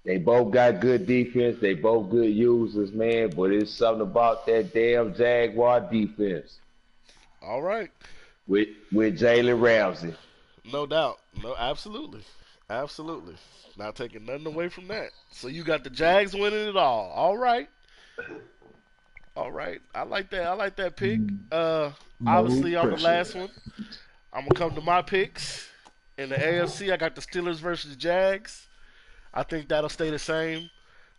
Speaker 5: They both got good defense. They both good users, man. But it's something about that damn Jaguar defense
Speaker 1: All right.
Speaker 5: with Jalen Ramsey.
Speaker 1: No doubt. No, absolutely. Absolutely. Not taking nothing away from that. So you got the Jags winning it all. All right. All right. I like that. I like that pick.
Speaker 4: No
Speaker 1: Obviously I'm the last
Speaker 4: pressure.
Speaker 1: one. I'm gonna come to my picks. In the AFC, I got the Steelers versus Jags. I think that'll stay the same.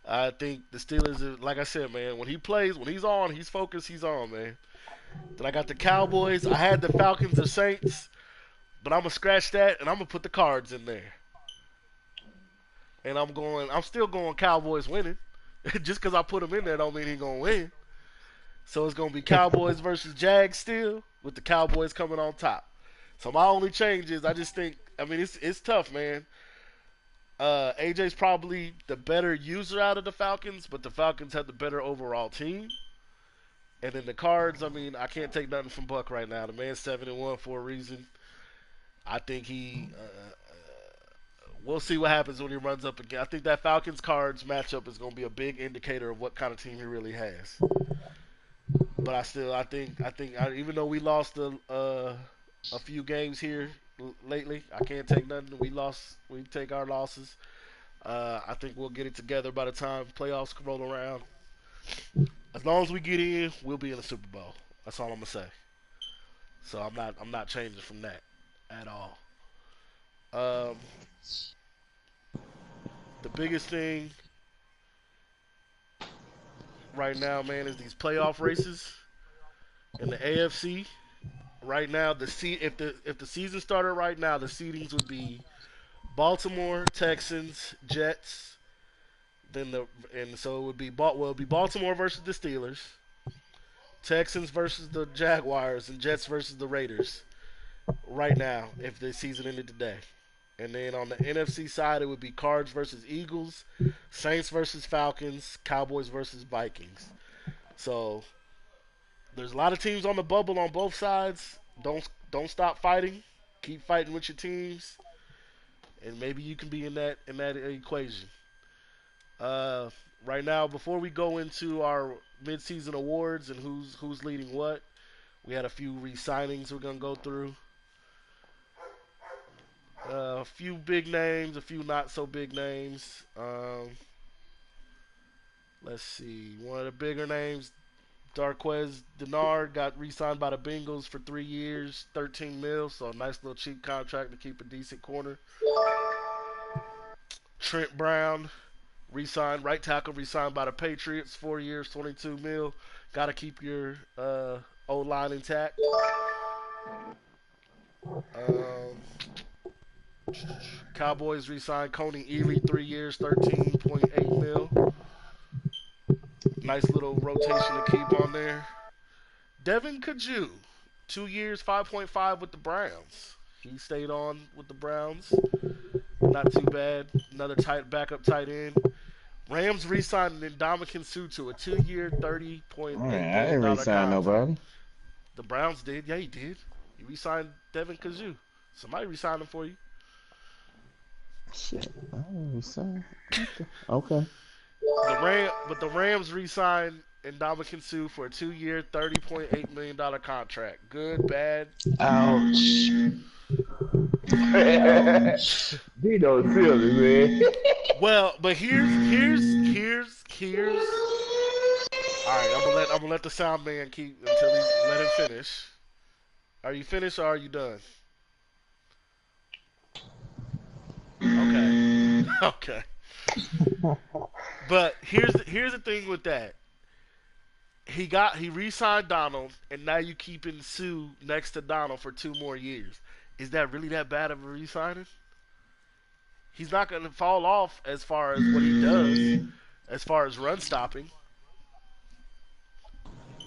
Speaker 1: I think the Steelers, like I said, man, when he plays, when he's on, he's focused, he's on, man. Then I got the Cowboys. I had the Falcons or Saints, but I'm gonna scratch that and I'm gonna put the Cards in there. And I'm still going Cowboys winning. Just because I put them in there don't mean he's gonna win. So it's gonna be Cowboys versus Jags still, with the Cowboys coming on top. So my only change is I just think, I mean, it's tough, man. AJ's probably the better user out of the Falcons, but the Falcons have the better overall team. And then the Cards, I mean, I can't take nothing from Buck right now. The man's 7-1 for a reason. I think we'll see what happens when he runs up again. I think that Falcons Cards matchup is going to be a big indicator of what kind of team he really has. But even though we lost a few games here lately, I can't take nothing. We take our losses. I think we'll get it together by the time playoffs roll around. As long as we get in, we'll be in the Super Bowl. That's all I'm gonna say. So I'm not changing from that at all. Um, the biggest thing right now, man, is these playoff races in the AFC. Right now, if the season started right now, the seedings would be Baltimore, Texans, Jets. So it'd be Baltimore versus the Steelers, Texans versus the Jaguars, and Jets versus the Raiders. Right now, if the season ended today. And then on the NFC side, it would be Cards versus Eagles, Saints versus Falcons, Cowboys versus Vikings. So there's a lot of teams on the bubble on both sides. Don't stop fighting. Keep fighting with your teams. and maybe you can be in that equation. Uh, right now, before we go into our midseason awards and who's leading what, we had a few re-signings we're gonna go through. A few big names, a few not so big names. Let's see. One of the bigger names, Darquez Denard, got re-signed by the Bengals for 3 years, 13 mil. So a nice little cheap contract to keep a decent corner. Trent Brown, re-signed right tackle, re-signed by the Patriots, 4 years, 22 mil. Got to keep your O line intact. Um, Cowboys re-signed Coney Ealy, 3 years, 13.8 mil. Nice little rotation to keep on there. Devin Kaju, 2 years, 5.5 with the Browns. He stayed on with the Browns. Not too bad. Another tight backup tight end. Rams re-signed Ndamukong Suh to a 2 year,
Speaker 2: All
Speaker 1: $30.8
Speaker 2: right, I
Speaker 1: million
Speaker 2: didn't
Speaker 1: dollar
Speaker 2: resign
Speaker 1: contract.
Speaker 2: nobody.
Speaker 1: The Browns did. Yeah, he did. He re-signed Devin Kaju. Somebody re-signed him for you.
Speaker 2: Shit, I didn't resign. Okay.
Speaker 1: But the Rams re-signed Ndamukong Suh for a 2 year, $30.8 million contract. Good, bad.
Speaker 3: Ouch. Ouch.
Speaker 5: Dino silly, man.
Speaker 1: Well, but here's. All right, I'm gonna let the sound man keep until he let him finish. Are you finished or are you done? Okay, okay. But here's the thing with that. He re-signed Donald, and now you keeping Sue next to Donald for 2 more years. Is that really that bad of a re-signing? He's not going to fall off as far as what he does, as far as run stopping.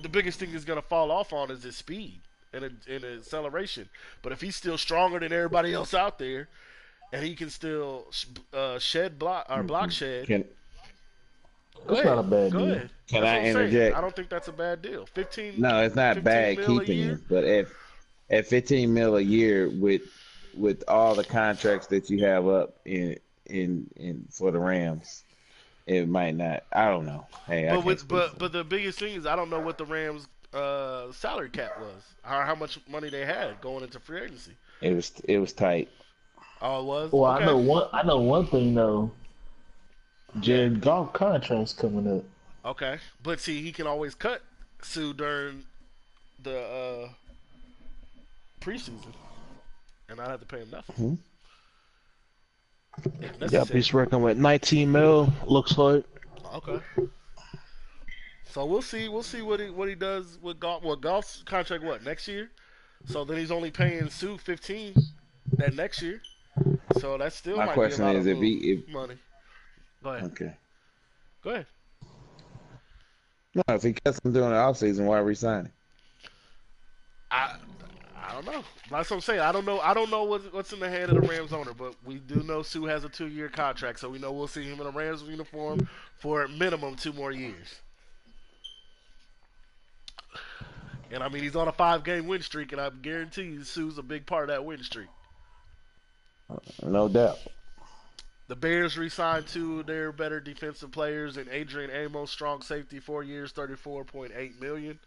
Speaker 1: The biggest thing he's going to fall off on is his speed and acceleration. But if he's still stronger than everybody else out there, and he can still shed block or block shed,
Speaker 2: Can
Speaker 1: go
Speaker 4: That's not a
Speaker 1: ahead,
Speaker 4: bad
Speaker 1: go
Speaker 4: deal.
Speaker 1: ahead.
Speaker 2: can
Speaker 1: That's what
Speaker 2: I
Speaker 1: I'm saying. I
Speaker 2: interject?
Speaker 1: don't think that's a bad deal. 15,
Speaker 2: No, it's not
Speaker 1: 15
Speaker 2: bad
Speaker 1: mil a
Speaker 2: keeping
Speaker 1: year.
Speaker 2: him, but if at 15 mil a year with all the contracts that you have up in for the Rams, it might not. I don't know. Hey, I
Speaker 1: But
Speaker 2: can't
Speaker 1: with
Speaker 2: speak for
Speaker 1: but the biggest thing is I don't know what the Rams salary cap was, or how much money they had going into free agency.
Speaker 2: it. It was tight.
Speaker 1: Oh, it was
Speaker 4: Well,
Speaker 1: okay.
Speaker 4: I know one thing though.
Speaker 1: Yeah,
Speaker 4: Jared Goff contract's coming up.
Speaker 1: okay. But see, he can always cut Sue during the preseason, and not have to pay him nothing
Speaker 2: Hmm.
Speaker 1: if
Speaker 3: Yep,
Speaker 1: necessary.
Speaker 3: he's working with 19 mil. Looks like.
Speaker 1: Okay. So we'll see. We'll see what he does with golf. Well, golf's contract what next year? So then he's only paying Sue 15 that next year. So that still
Speaker 2: My
Speaker 1: might be a
Speaker 2: question
Speaker 1: lot
Speaker 2: is
Speaker 1: of
Speaker 2: if
Speaker 1: little
Speaker 2: he
Speaker 1: money. Go ahead.
Speaker 2: if okay.
Speaker 1: Go ahead.
Speaker 2: No, if he cuts him during the offseason, why resign him?
Speaker 1: I I don't know. That's what I'm saying. I don't know. I don't know what's in the head of the Rams owner, but we do know Sue has a 2 year contract, so we know we'll see him in a Rams uniform for minimum 2 more years. And I mean, he's on a 5 game win streak, and I guarantee you, Sue's a big part of that win streak.
Speaker 2: No doubt.
Speaker 1: The Bears re-signed two of their better defensive players, and Adrian Amos, strong safety, 4 years, 34.8 million.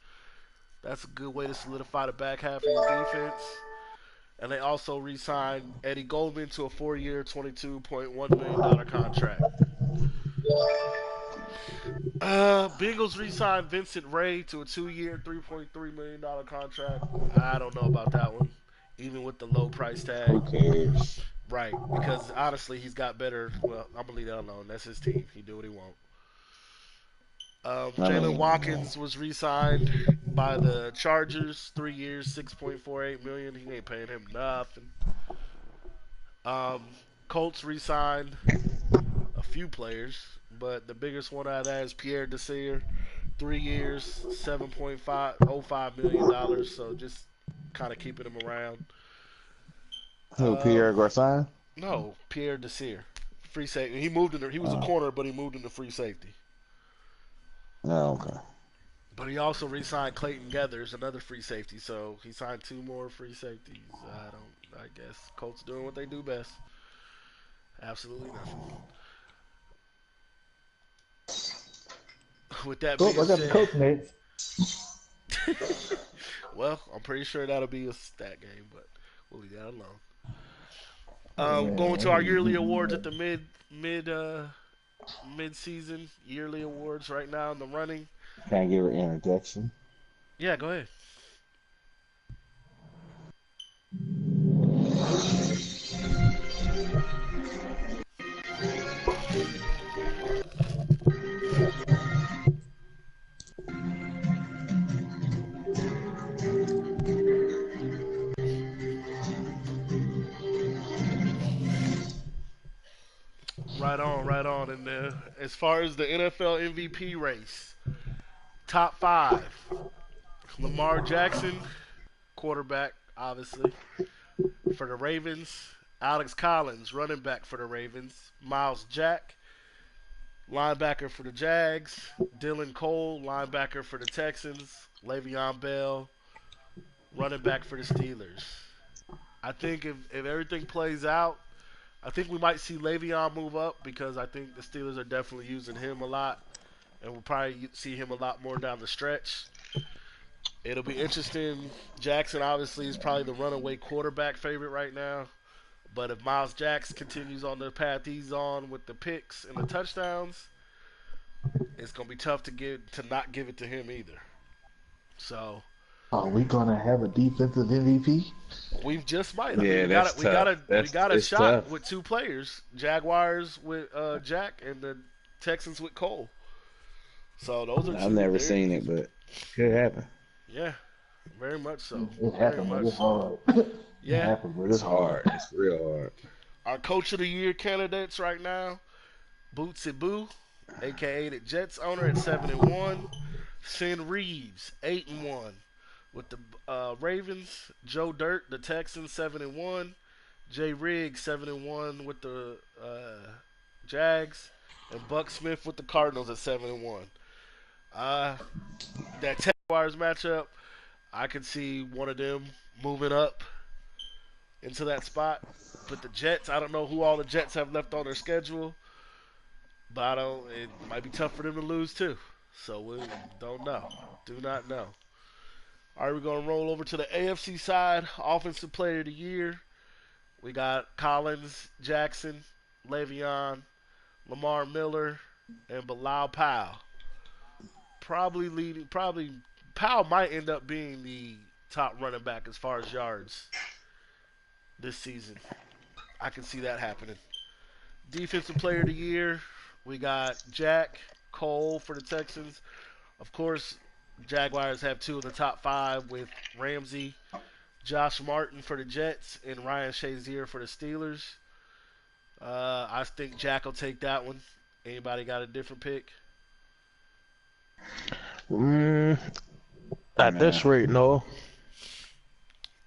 Speaker 1: That's a good way to solidify the back half of your defense. And they also re-signed Eddie Goldman to a 4 year, $22.1 million contract. Bengals re-signed Vincent Ray to a 2 year, $3.3 million contract. I don't know about that one, even with the low price tag.
Speaker 2: Who cares?
Speaker 1: Right, because honestly, he's got better. Well, I'm gonna leave that alone. That's his team. He do what he want.
Speaker 2: I
Speaker 1: Jalen
Speaker 2: mean,
Speaker 1: Watkins was re-signed by the Chargers, 3 years, 6.48 million. He ain't paying him nothing. Um, Colts re-signed a few players, but the biggest one out of that is Pierre Desir, 3 years, $7.505 million. So just kind of keeping him around.
Speaker 2: who
Speaker 1: Um,
Speaker 2: Pierre Garcon?
Speaker 1: no, Pierre Desir, free safety. He moved into. He was a
Speaker 2: Oh,
Speaker 1: corner, but he moved into free safety.
Speaker 2: oh, okay.
Speaker 1: But he also re-signed Clayton Geathers, another free safety. So he signed two more free safeties. I don't. I guess Colts doing what they do best. Absolutely nothing. With that
Speaker 4: Oh,
Speaker 1: being
Speaker 4: I got the
Speaker 1: said,
Speaker 4: coach next.
Speaker 1: well, I'm pretty sure that'll be a stat game, but we'll leave that alone. Going to our yearly awards
Speaker 4: Man,
Speaker 1: at the mid season yearly awards right now in the running.
Speaker 2: Can I give an interjection?
Speaker 1: Yeah, go ahead. Right on, right on. And as far as the NFL MVP race, top five: Lamar Jackson, quarterback, obviously for the Ravens. Alex Collins, running back for the Ravens. Miles Jack, linebacker for the Jags. Dylan Cole, linebacker for the Texans. Le'Veon Bell, running back for the Steelers. I think if everything plays out, I think we might see Le'Veon move up because I think the Steelers are definitely using him a lot, and we'll probably see him a lot more down the stretch. It'll be interesting. Jackson obviously is probably the runaway quarterback favorite right now, but if Miles Jacks continues on the path he's on with the picks and the touchdowns, it's gonna be tough to not give it to him either. So
Speaker 4: are we gonna have a defensive MVP?
Speaker 1: we just might. I mean,
Speaker 2: Yeah, that's tough.
Speaker 1: we
Speaker 2: That's
Speaker 1: got a
Speaker 2: it's
Speaker 1: shot
Speaker 2: tough.
Speaker 1: with two players: Jaguars with Jack and the Texans with Cole. So those are
Speaker 2: I've
Speaker 1: two.
Speaker 2: never
Speaker 1: They're
Speaker 2: seen it, but could happen.
Speaker 1: yeah, very much so.
Speaker 4: It
Speaker 1: Very
Speaker 4: happened, but
Speaker 1: much
Speaker 4: it's
Speaker 1: so.
Speaker 4: hard. It
Speaker 1: Yeah,
Speaker 4: happened, but
Speaker 2: It's
Speaker 4: it's hard.
Speaker 2: hard. It's real hard.
Speaker 1: our Coach of the Year candidates right now: Bootsy Boo, aka the Jets owner, at 7-1. Sin Reeves, 8-1 with the Ravens. Joe Dirt, the Texans, 7-1. Jay Riggs, 7-1 with the Jags, and Buck Smith with the Cardinals at 7-1. Uh, that Jaguars matchup, I could see one of them moving up into that spot. But the Jets, I don't know who all the Jets have left on their schedule, but I don't. It might be tough for them to lose too. So we don't know. Do not know. All right, we're gonna roll over to the AFC side. Offensive Player of the Year. We got Collins, Jackson, Le'Veon, Lamar Miller, and Bilal Powell. Probably leading. Probably Powell might end up being the top running back as far as yards this season. I can see that happening. Defensive Player of the Year. We got Jack Cole for the Texans. Of course, Jaguars have two of the top five with Ramsey, Josh Martin for the Jets, and Ryan Shazier for the Steelers. I think Jack will take that one. Anybody got a different pick?
Speaker 3: Mm, at
Speaker 2: Nah.
Speaker 3: this rate, no.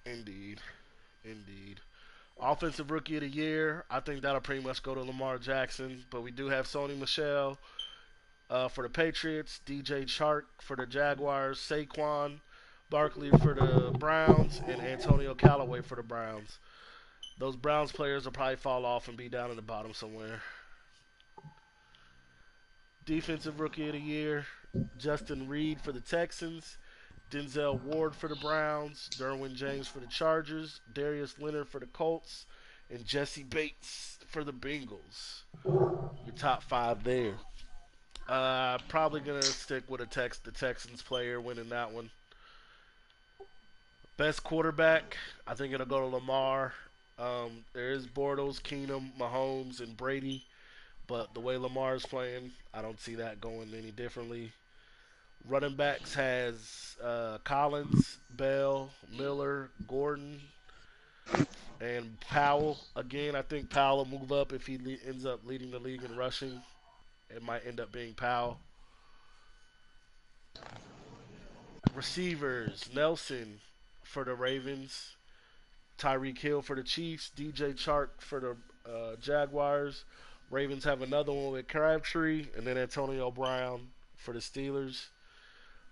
Speaker 1: Indeed. Indeed. Offensive Rookie of the Year, I think that'll pretty much go to Lamar Jackson. But we do have Sony Michelle for the Patriots, DJ Chark for the Jaguars, Saquon Barkley for the Browns, and Antonio Callaway for the Browns. Those Browns players will probably fall off and be down in the bottom somewhere. Defensive Rookie of the Year, Justin Reed for the Texans, Denzel Ward for the Browns, Derwin James for the Chargers, Darius Leonard for the Colts, and Jesse Bates for the Bengals. Your top five there. Probably gonna stick with the Texans player winning that one. Best quarterback, I think it'll go to Lamar. There is Bortles, Keenum, Mahomes, and Brady, but the way Lamar is playing, I don't see that going any differently. Running backs has Collins, Bell, Miller, Gordon, and Powell. Again, I think Powell will move up if he ends up leading the league in rushing. It might end up being Powell. Receivers: Nelson for the Ravens, Tyreek Hill for the Chiefs, DJ Chark for the Jaguars. Ravens have another one with Crabtree, and then Antonio Brown for the Steelers.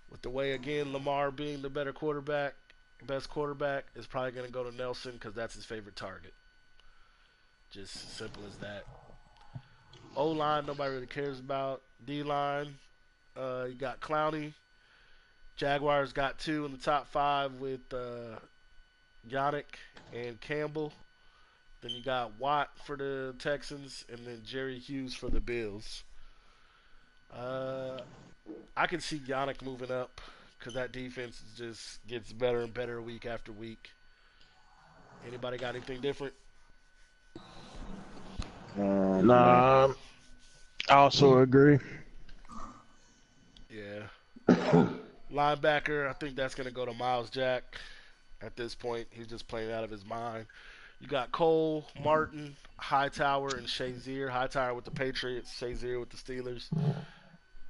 Speaker 1: With the way again Lamar being the better quarterback, best quarterback is probably going to go to Nelson because that's his favorite target. Just simple as that. O line, nobody really cares about. D line, you got Clowney. Jaguars got two in the top five with Yannick and Campbell. Then you got Watt for the Texans, and then Jerry Hughes for the Bills. Uh, I can see Yannick moving up because that defense just gets better and better week after week. Anybody got anything different?
Speaker 2: No.
Speaker 3: Nah, I also agree.
Speaker 1: Yeah. Linebacker, I think that's going to go to Miles Jack at this point. He's just playing out of his mind. You got Cole, Martin, Hightower, and Shazier. Hightower with the Patriots, Shazier with the Steelers.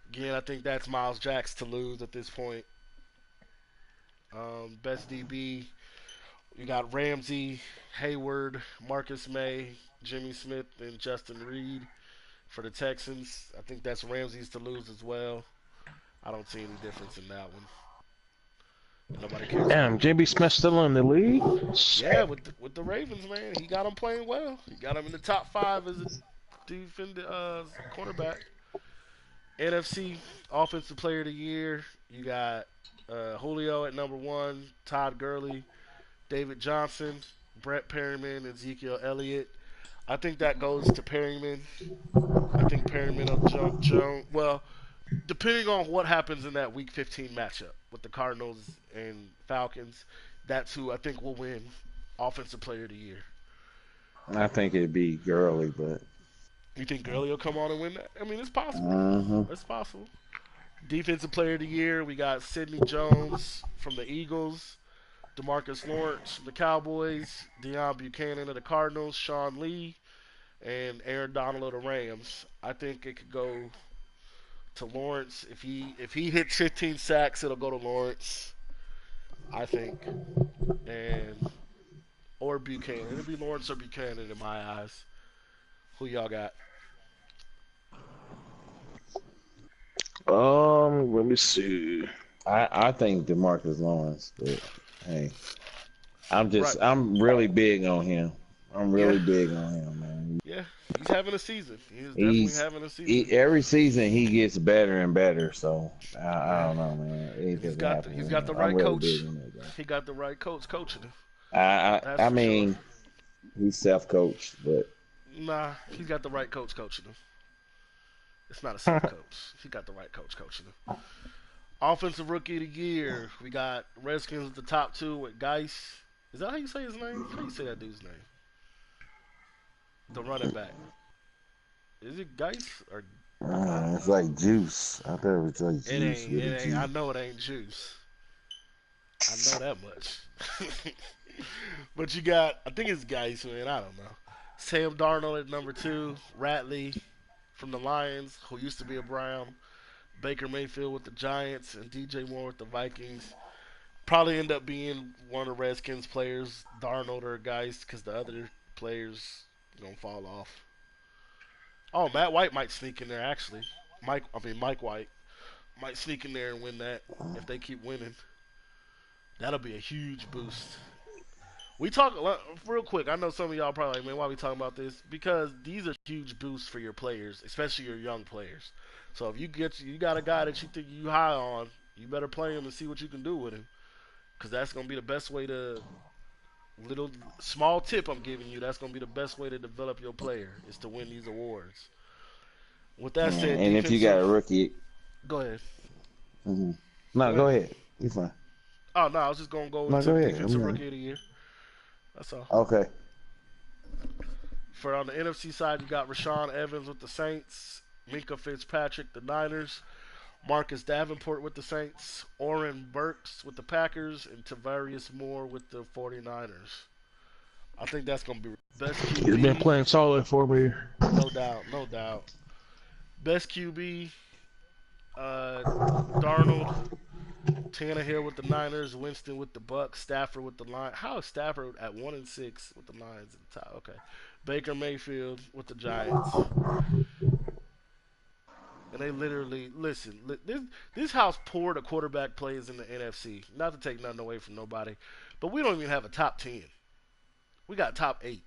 Speaker 1: Again, I think that's Miles Jack's to lose at this point. Best DB, you got Ramsey, Hayward, Marcus May, Jimmy Smith, and Justin Reed for the Texans. I think that's Ramsey's to lose as well. I don't see any difference in that one. Nobody cares about.
Speaker 3: Damn, JB Smith still in the league?
Speaker 1: Yeah,
Speaker 3: Shit.
Speaker 1: with the Ravens, man, he got him playing well. He got him in the top five as a defender, cornerback. NFC Offensive Player of the Year. You got Julio at number one, Todd Gurley, David Johnson, Brett Perryman, Ezekiel Elliott. I think that goes to Perryman. I think Perryman will jump Jones. Well, depending on what happens in that Week 15 matchup with the Cardinals and Falcons, that's who I think will win Offensive Player of the Year.
Speaker 2: I think it'd be Gurley, but
Speaker 1: You think Gurley will come on and win that? I mean, it's possible.
Speaker 2: uh-huh.
Speaker 1: It's possible. Defensive Player of the Year, we got Sidney Jones from the Eagles, Demarcus Lawrence from the Cowboys, Deion Buchanan of the Cardinals, Sean Lee, and Aaron Donald of the Rams. I think it could go to Lawrence. If he hits 15 sacks, it'll go to Lawrence. I think, and or Buchanan. It'll be Lawrence or Buchanan in my eyes. Who y'all got?
Speaker 3: Let me see.
Speaker 2: I think DeMarcus Lawrence, but hey,
Speaker 1: Right.
Speaker 2: I'm really big on him. I'm
Speaker 1: Yeah.
Speaker 2: really big on him, man.
Speaker 1: Yeah. He's having a season. He is definitely
Speaker 2: He's
Speaker 1: having a season.
Speaker 2: every season he gets better and better. So I
Speaker 1: Yeah.
Speaker 2: don't know, man. It
Speaker 1: He's
Speaker 2: just
Speaker 1: got the,
Speaker 2: happens.
Speaker 1: he's
Speaker 2: You
Speaker 1: got
Speaker 2: know,
Speaker 1: the
Speaker 2: I'm
Speaker 1: right
Speaker 2: really big
Speaker 1: coach.
Speaker 2: on that guy.
Speaker 1: He got the right coach coaching him.
Speaker 2: I
Speaker 1: That's
Speaker 2: I
Speaker 1: for sure.
Speaker 2: mean he's self-coached, but
Speaker 1: Nah, he's got the right coach coaching him. It's not a self coach. He got the right coach coaching him. Offensive Rookie of the Year. We got Redskins at the top two with Geis. Is that how you say his name? How you say that dude's name? The running back. Is it Geis or
Speaker 2: it's like juice. I thought it was like
Speaker 1: it
Speaker 2: juice
Speaker 1: ain't?
Speaker 2: with a
Speaker 1: It ain't.
Speaker 2: G.
Speaker 1: I know it ain't Juice. I know that much. But you got, I think it's Geis, man. I don't know. Sam Darnold at number two. Ratley from the Lions, who used to be a Brown. Baker Mayfield with the Giants, and DJ Moore with the Vikings. Probably end up being one of the Redskins players, Darnold or Geis, because the other players gonna fall off. Oh, Matt White might sneak in there actually. Mike White might sneak in there and win that if they keep winning. That'll be a huge boost. We talk real quick. I know some of y'all probably like, man, why are we talking about this? Because these are huge boosts for your players, especially your young players. So if you got a guy that you think you high on, you better play him and see what you can do with him. Because that's gonna be the best way to little small tip I'm giving you. That's gonna be the best way to develop your player is to win these awards. With that said,
Speaker 2: And if you got a
Speaker 1: defensive.
Speaker 2: rookie,
Speaker 1: Go ahead.
Speaker 2: hmm
Speaker 1: Go
Speaker 2: no,
Speaker 1: ahead.
Speaker 2: go ahead. You fine.
Speaker 1: Oh no, I was just gonna go
Speaker 2: No,
Speaker 1: into
Speaker 2: go
Speaker 1: the
Speaker 2: ahead.
Speaker 1: defensive rookie of the year. That's all.
Speaker 2: Okay.
Speaker 1: For on the NFC side, you got Rashawn Evans with the Saints, Minka Fitzpatrick, the Niners, Marcus Davenport with the Saints, Oren Burks with the Packers, and Tavarius Moore with the 49ers. I think that's going to be best
Speaker 3: He's been
Speaker 1: QB,
Speaker 3: playing solid for me.
Speaker 1: no doubt, no doubt. Best QB, uh, Darnold, Tannehill with the Niners, Winston with the Bucks, Stafford with the Lions. How is Stafford at 1-6 with the Lions at the top? Okay. Baker Mayfield with the Giants. And they literally listen. This house poured a quarterback plays in the NFC. Not to take nothing away from nobody, but we don't even have a top 10. We got top 8.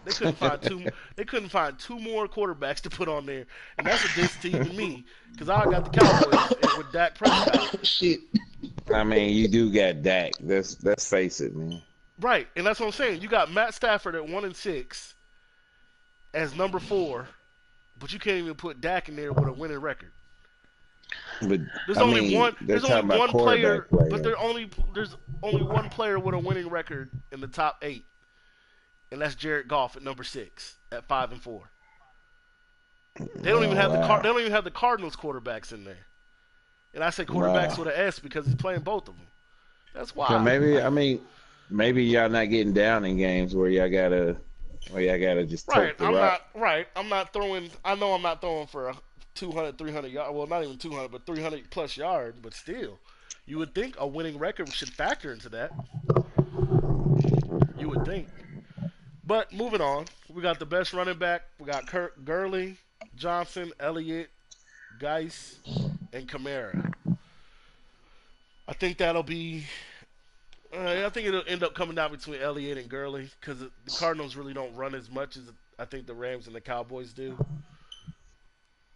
Speaker 1: They couldn't find two. They couldn't find two more quarterbacks to put on there, and that's a diss to even me because I got the Cowboys with Dak Prescott.
Speaker 4: Shit.
Speaker 2: I mean, you do got Dak. Let's face it, man.
Speaker 1: Right, and that's what I'm saying. You got Matt Stafford at 1-6 as number 4, but you can't even put Dak in there with a winning record.
Speaker 2: But
Speaker 1: There's
Speaker 2: I
Speaker 1: only
Speaker 2: mean,
Speaker 1: one.
Speaker 2: they're
Speaker 1: There's
Speaker 2: talking
Speaker 1: only
Speaker 2: about
Speaker 1: one player,
Speaker 2: quarterback play
Speaker 1: but
Speaker 2: though.
Speaker 1: there's only one player with a winning record in the top 8, and that's Jared Goff at number 6 at 5-4. They don't even
Speaker 2: Oh
Speaker 1: have they
Speaker 2: wow,
Speaker 1: don't even have the Cardinals quarterbacks in there. And I say quarterbacks
Speaker 2: wow.
Speaker 1: with an S because he's playing both of them. That's
Speaker 2: So
Speaker 1: wild.
Speaker 2: maybe
Speaker 1: Like,
Speaker 2: I mean, maybe y'all not getting down in games where y'all gotta just
Speaker 1: right,
Speaker 2: tote the rock.
Speaker 1: I'm not throwing. I know I'm not throwing for 200, 300 yards. Well, not even 200, but 300 plus yards. But still, you would think a winning record should factor into that. You would think. But moving on, we got the best running back. We got Kurt Gurley, Johnson, Elliott, Geis, and Kamara. I think that'll be. I think it'll end up coming down between Elliott and Gurley because the Cardinals really don't run as much as I think the Rams and the Cowboys do.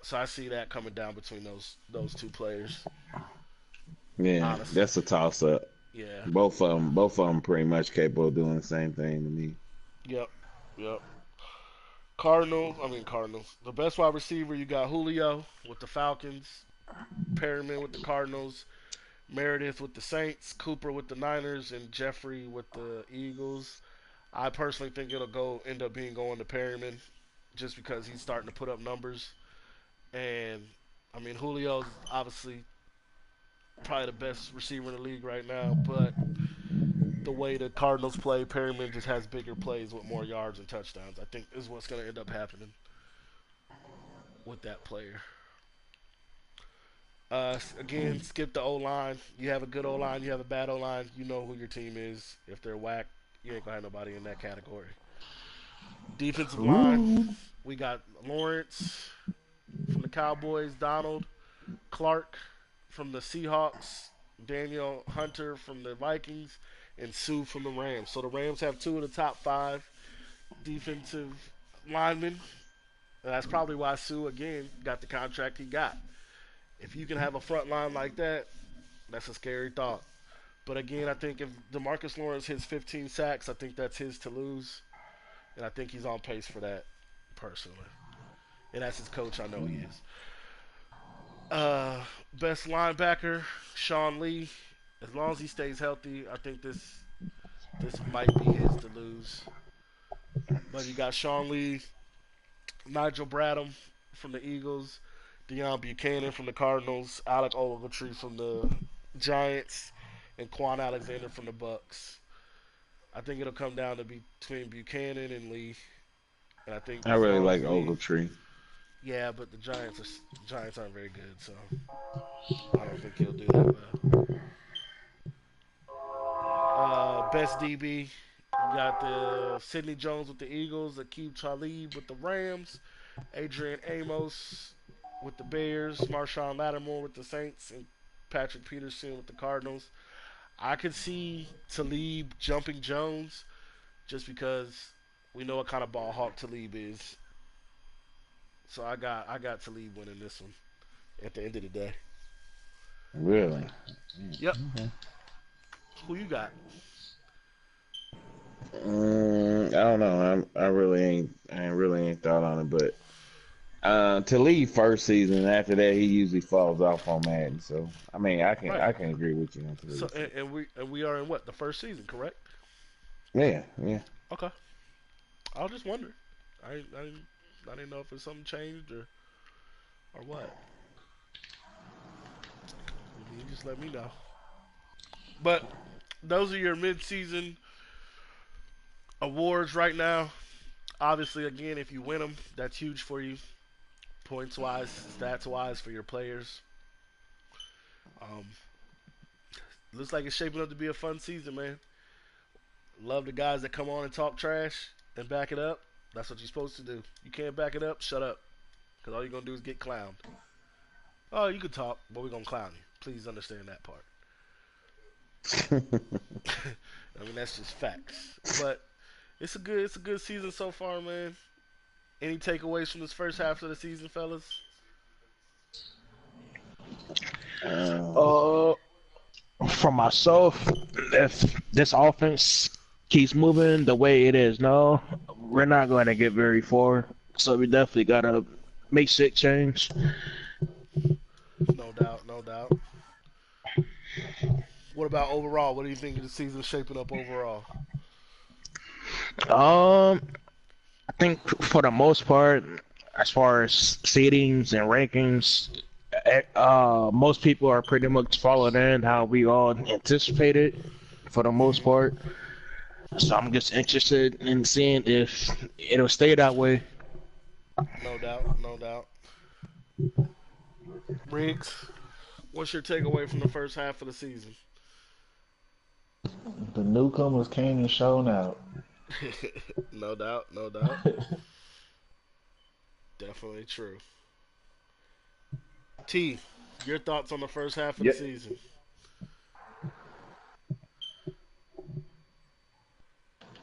Speaker 1: So I see that coming down between those two players.
Speaker 2: Yeah,
Speaker 1: Honestly,
Speaker 2: that's a toss up.
Speaker 1: yeah,
Speaker 2: Both of them, pretty much capable of doing the same thing to me.
Speaker 1: yep, yep. Cardinals. The best wide receiver you got Julio with the Falcons, Perriman with the Cardinals, Meredith with the Saints, Cooper with the Niners, and Jeffrey with the Eagles. I personally think it'll end up being going to Perryman, just because he's starting to put up numbers. And I mean, Julio's obviously probably the best receiver in the league right now, but the way the Cardinals play, Perryman just has bigger plays with more yards and touchdowns. I think is what's going to end up happening with that player. Again, skip the O line. You have a good O line, you have a bad O line. You know who your team is. If they're whack, you ain't gonna have nobody in that category. Defensive line,
Speaker 3: Ooh.
Speaker 1: we got Lawrence from the Cowboys, Donald Clark from the Seahawks, Daniel Hunter from the Vikings, and Sue from the Rams. So the Rams have two of the top 5 defensive linemen. And that's probably why Sue again got the contract he got. If you can have a front line like that, that's a scary thought. But again, I think if Demarcus Lawrence hits 15 sacks, I think that's his to lose, and I think he's on pace for that personally. And as his coach, I know he is. Best linebacker, Sean Lee. As long as he stays healthy, I think this might be his to lose. But you got Sean Lee, Nigel Bradham from the Eagles, Deion Buchanan from the Cardinals, Alec Ogletree from the Giants, and Quan Alexander from the Bucks. I think it'll come down to between Buchanan and Lee, and I think
Speaker 2: I
Speaker 1: as
Speaker 2: really
Speaker 1: long
Speaker 2: like
Speaker 1: as Lee,
Speaker 2: Ogletree.
Speaker 1: yeah, but the Giants aren't very good, so I don't think he'll do that well. Best DB, you got the Sidney Jones with the Eagles, Akeem Talib with the Rams, Adrian Amos with the Bears, Marshawn Lattimore with the Saints, and Patrick Peterson with the Cardinals. I could see Talib jumping Jones just because we know what kind of ball hawk Talib is. So I got Talib winning this one at the end of the day.
Speaker 2: Really?
Speaker 1: Yep.
Speaker 2: Okay.
Speaker 1: Who you got?
Speaker 2: I don't know. I really ain't thought on it, but to leave first season after that, he usually falls off on Madden. So I mean,
Speaker 1: Right.
Speaker 2: I can agree with you on to
Speaker 1: So
Speaker 2: leave.
Speaker 1: and we are in what, the first season, correct?
Speaker 2: Yeah, yeah.
Speaker 1: Okay. I was just wondering. I didn't know if it's something changed or what. You just let me know. But those are your mid-season awards right now. Obviously, again, if you win them, that's huge for you, points wise, stats wise for your players. Um, Looks like it's shaping up to be a fun season, man. Love the guys that come on and talk trash and back it up. That's what you're supposed to do. You can't back it up, shut up, because all you're gonna do is get clowned. Oh, you can talk, but we're gonna clown you. Please understand that part. I mean, that's just facts. But it's a good season so far, man. Any takeaways from this first half of the season, fellas?
Speaker 2: Um,
Speaker 3: Uh, for myself, if this offense keeps moving the way it is now, we're not going to get very far. So we definitely gotta make shit change.
Speaker 1: No doubt, no doubt. What about overall? What do you think of the season shaping up overall?
Speaker 3: I think for the most part, as far as seedings and rankings, most people are pretty much following in how we all anticipated for the most
Speaker 1: Hmm.
Speaker 3: part. So I'm just interested in seeing if it'll stay that way.
Speaker 1: No doubt, no doubt. Riggs, what's your takeaway from the first half of the season?
Speaker 4: The newcomers came and shown out.
Speaker 1: No doubt, no doubt. Definitely true. T, your thoughts on the first half of the
Speaker 5: Yep.
Speaker 1: season?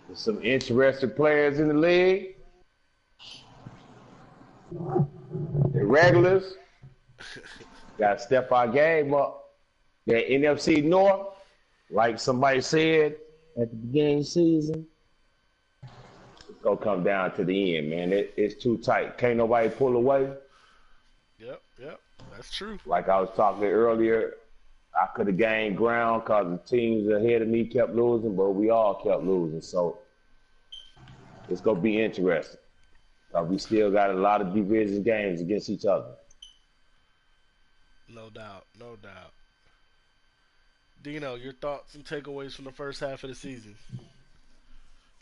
Speaker 5: There's some interesting players in the league. The regulars got to step our game up. That NFC North, like somebody said at the beginning of the season, it's gonna come down to the end, man. It's too tight. Can't nobody pull away.
Speaker 1: Yep, yep. That's true.
Speaker 5: Like I was talking earlier, I could have gained ground because the teams ahead of me kept losing, but we all kept losing. So it's gonna be interesting. We still got a lot of division games against each other.
Speaker 1: No doubt, no doubt. Dino, your thoughts and takeaways from the first half of the season?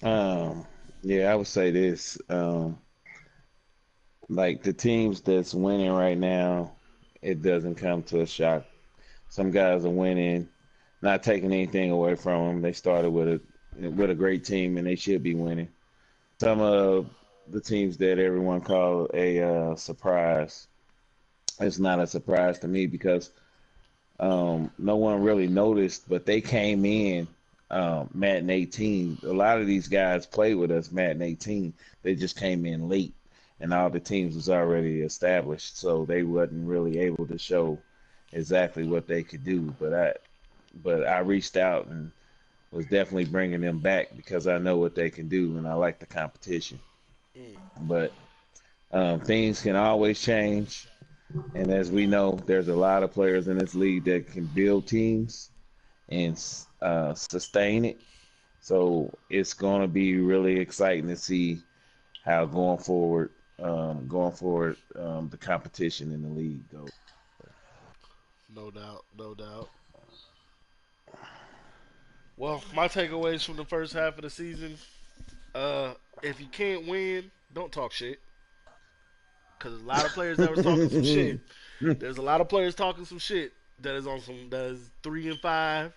Speaker 2: um, yeah, I would say this. Like the teams that's winning right now, it doesn't come to a shock. Some guys are winning, not taking anything away from them. They started with a great team and they should be winning. Some of the teams that everyone call a surprise, it's not a surprise to me because no one really noticed, but they came in Madden 18. A lot of these guys played with us Madden 18. They just came in late, and all the teams was already established, so they wasn't really able to show exactly what they could do. But I reached out and was definitely bringing them back because I know what they can do, and I like the competition.
Speaker 1: Mm,
Speaker 2: But things can always change. And as we know, there's a lot of players in this league that can build teams and sustain it. So it's going to be really exciting to see how the competition in the league goes.
Speaker 1: no doubt, no doubt. Well, my takeaways from the first half of the season: uh, if you can't win, don't talk shit. Cause there's a lot of players that was talking some shit. There's a lot of players talking some shit that is 3-5,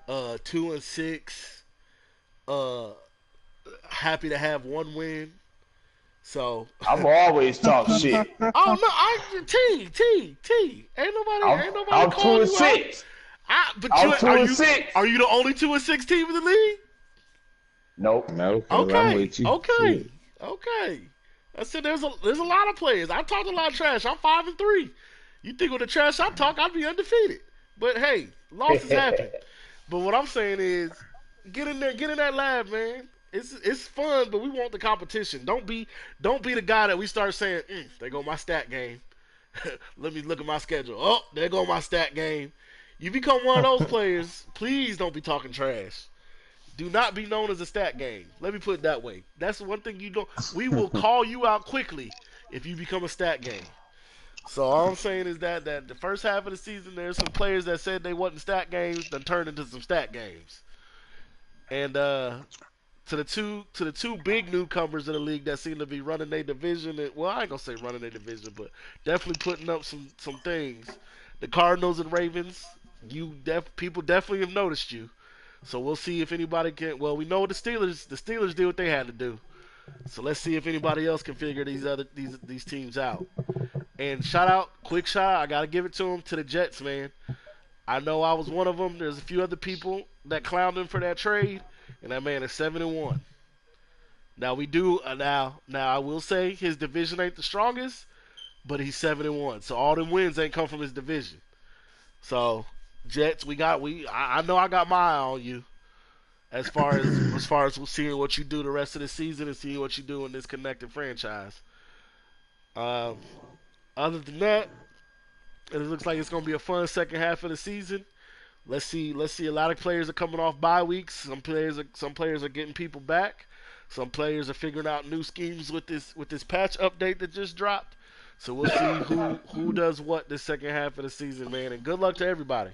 Speaker 1: 2-6, uh, happy to have one win. So,
Speaker 5: I'm always talk shit.
Speaker 1: oh no, T,
Speaker 5: I'm
Speaker 1: ain't nobody
Speaker 5: I'm two
Speaker 1: calling
Speaker 5: and
Speaker 1: you out.
Speaker 5: six.
Speaker 1: But
Speaker 5: I'm two and six.
Speaker 1: are you the only 2-6 team in the league?
Speaker 5: Nope.
Speaker 2: No, because I'm
Speaker 1: Okay,
Speaker 2: with you.
Speaker 1: okay,
Speaker 2: Shit.
Speaker 1: okay. I said there's a lot of players. I talked a lot of trash. I'm 5-3. You think with the trash I talk, I'd be undefeated. But hey, losses happen. But what I'm saying is, get in there, get in that lab, man. It's fun, but we want the competition. Don't be the guy that we start saying, there go my stat game. Let me look at my schedule. Oh, there go my stat game. You become one of those players, please don't be talking trash. Do not be known as a stat game. Let me put it that way. That's one thing you don't. We will call you out quickly if you become a stat game. So all I'm saying is that the first half of the season, there's some players that said they wasn't stat games, then turned into some stat games. And to the two big newcomers in the league that seem to be running their division, and well, I ain't gonna say running their division, but definitely putting up some things. The Cardinals and Ravens, people definitely have noticed you. So we'll see if anybody can. Well, we know the Steelers did what they had to do. So let's see if anybody else can figure these teams out. And quick shout out, I gotta give it to them, to the Jets, man. I know I was one of them. There's a few other people that clowned him for that trade, and that man is 7-1. Now we do now I will say his division ain't the strongest, but he's 7-1. So all them wins ain't come from his division. So Jets, I know I got my eye on you as far as seeing what you do the rest of the season and seeing what you do in this connected franchise. Um, Other than that, it looks like it's gonna be a fun second half of the season. Let's see. Let's see. A lot of players are coming off bye weeks. Some players are getting people back. Some players are figuring out new schemes with this patch update that just dropped. So we'll see who does what this second half of the season, man. And good luck to everybody.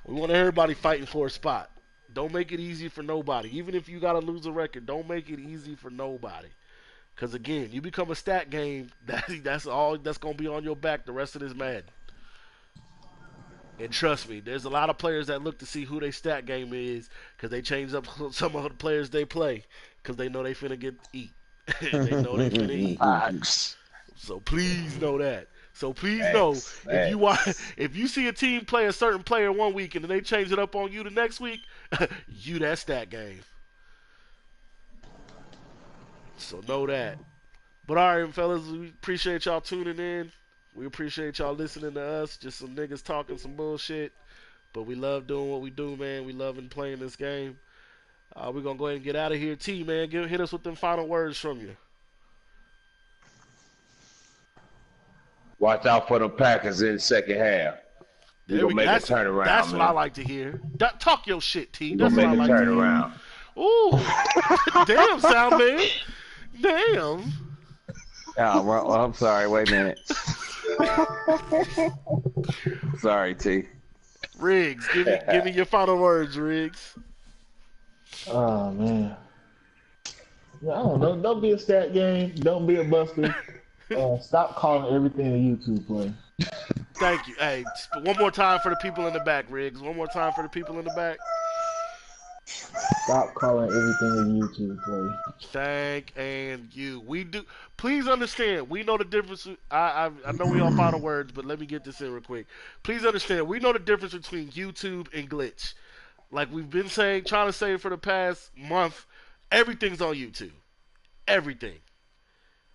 Speaker 1: We want everybody fighting for a spot. Don't make it easy for nobody. Even if you gotta lose a record, don't make it easy for nobody. Cause again, you become a stat game. That's all that's gonna be on your back the rest of this Madden. And trust me, there's a lot of players that look to see who their stat game is because they change up some of the players they play because they know they finna get eat. They know they finna eat.
Speaker 3: Facts.
Speaker 1: So please know that. So please know
Speaker 2: Facts,
Speaker 1: if you watch,
Speaker 2: facts.
Speaker 1: if you see a team play a certain player one week and then they change it up on you the next week, you that stat game. So know that. But all right, fellas, we appreciate y'all tuning in. We appreciate y'all listening to us. Just some niggas talking some bullshit. But we love doing what we do, man. We loving playing this game. We're going to go ahead and get out of here. T, man, hit us with them final words from you.
Speaker 5: Watch out for the Packers in the second half. We're
Speaker 1: There
Speaker 5: going
Speaker 1: we
Speaker 5: to
Speaker 1: go.
Speaker 5: make a turnaround,
Speaker 1: That's
Speaker 5: man.
Speaker 1: what I like to hear. Talk your shit, T.
Speaker 5: We're
Speaker 1: That's
Speaker 5: going
Speaker 1: what
Speaker 5: to
Speaker 1: I
Speaker 5: make a
Speaker 1: like to hear.
Speaker 5: turnaround.
Speaker 1: Ooh. Damn, sound man. Damn.
Speaker 2: Oh, well, I'm sorry. Wait a minute. Sorry, T.
Speaker 1: Riggs, give me your final words, Riggs.
Speaker 4: Oh man. Yeah, I don't know. Don't be a stat game. Don't be a buster. Stop calling everything a YouTube play.
Speaker 1: Thank you. Hey, one more time for the people in the back, Riggs. One more time for the people in the back.
Speaker 4: Stop calling everything a YouTube play.
Speaker 1: Thank and you. We do. Please understand. We know the difference. I know we all final words, but let me get this in real quick. Please understand. We know the difference between YouTube and glitch. Like we've been saying, trying to say for the past month, everything's on YouTube. Everything.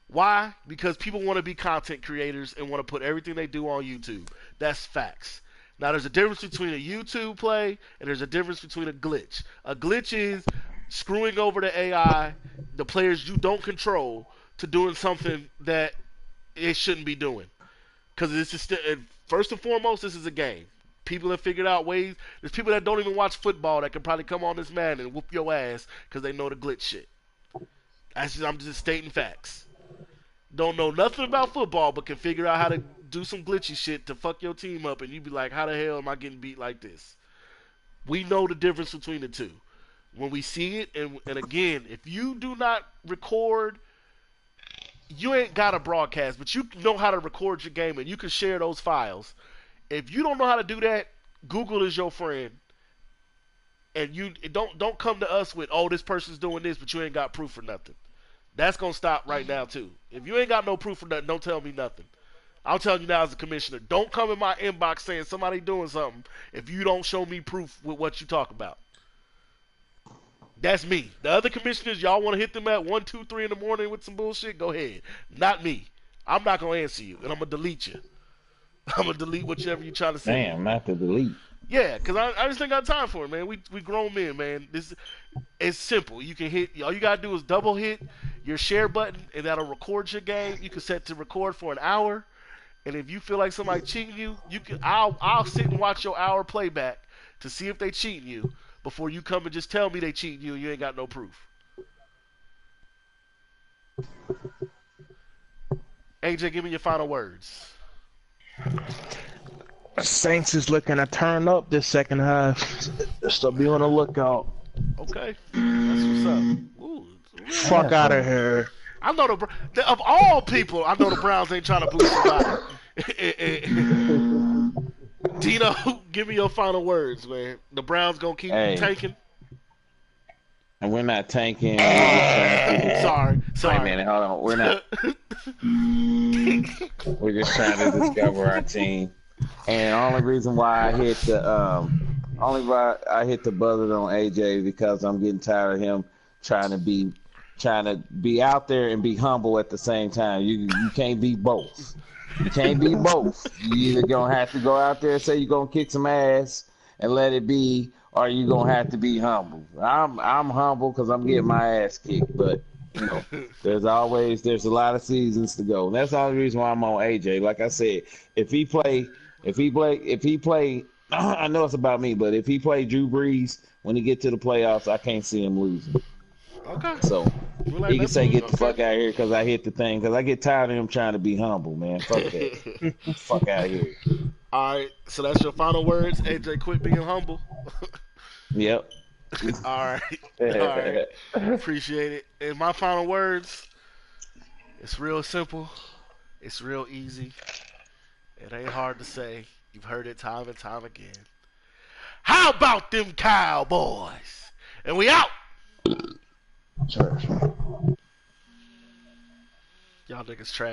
Speaker 1: Why? Because people want to be content creators and want to put everything they do on YouTube. That's facts. Now, there's a difference between a YouTube play and there's a difference between a glitch. A glitch is screwing over the AI, the players you don't control, to doing something that it shouldn't be doing. Because this is first and foremost, this is a game. People have figured out ways. There's people that don't even watch football that can probably come on this man and whoop your ass because they know the glitch shit. I'm just stating facts. Don't know nothing about football, but can figure out how to do some glitchy shit to fuck your team up, and you be like, how the hell am I getting beat like this? We know the difference between the two. When we see it, and again, if you do not record, you ain't got a broadcast, but you know how to record your game, and you can share those files. If you don't know how to do that, Google is your friend. And you don't come to us with, oh, this person's doing this, but you ain't got proof or nothing. That's going to stop right now, too. If you ain't got no proof or nothing, don't tell me nothing. I'm telling you now as a commissioner, don't come in my inbox saying somebody doing something if you don't show me proof with what you talk about. That's me. The other commissioners, y'all want to hit them at 1, 2, 3 in the morning with some bullshit? Go ahead. Not me. I'm not going to answer you, and I'm going to delete you. I'm going to delete whatever you're trying to say.
Speaker 2: Damn, not to delete.
Speaker 1: Yeah, because I just ain't got time for it, man. We grown men, man. It's simple. You can hit, all you got to do is double hit your share button, and that'll record your game. You can set to record for an hour. And if you feel like somebody cheating you, I'll sit and watch your hour playback to see if they cheating you before you come and just tell me they cheating you and you ain't got no proof. AJ, give me your final words.
Speaker 3: Saints is looking to turn up this second half. So be on the lookout.
Speaker 1: Okay, that's what's up. Ooh,
Speaker 3: Fuck out of here.
Speaker 1: I know of all people, I know the Browns ain't trying to boost somebody. Dino, give me your final words, man. The Browns gonna keep tanking.
Speaker 2: And we're not tanking. Sorry.
Speaker 1: Sorry.
Speaker 2: Wait a minute, hold on. We're not. We're just trying to discover our team. And the only reason why I hit the buzzer on AJ because I'm getting tired of him trying to be trying to be out there and be humble at the same time. You can't be both. You can't be both. You either gonna have to go out there and say you're gonna kick some ass and let it be, or you gonna have to be humble. I'm humble because I'm getting my ass kicked, but you know, there's a lot of seasons to go. And that's the only reason why I'm on AJ. Like I said, if he play, I know it's about me, but if he play Drew Brees when he get to the playoffs, I can't see him losing.
Speaker 1: Okay.
Speaker 2: So
Speaker 1: We're like,
Speaker 2: he can
Speaker 1: that's
Speaker 2: say, "Get the
Speaker 1: okay.
Speaker 2: fuck out of here," because I hit the thing. Because I get tired of him trying to be humble, man. Fuck that. Fuck out of here.
Speaker 1: All right. So that's your final words, AJ. Quit being humble.
Speaker 2: Yep.
Speaker 1: All right. All right. Appreciate it. And my final words, it's real simple. It's real easy. It ain't hard to say. You've heard it time and time again. How about them Cowboys? And we out.
Speaker 4: Church.
Speaker 1: Y'all niggas trash.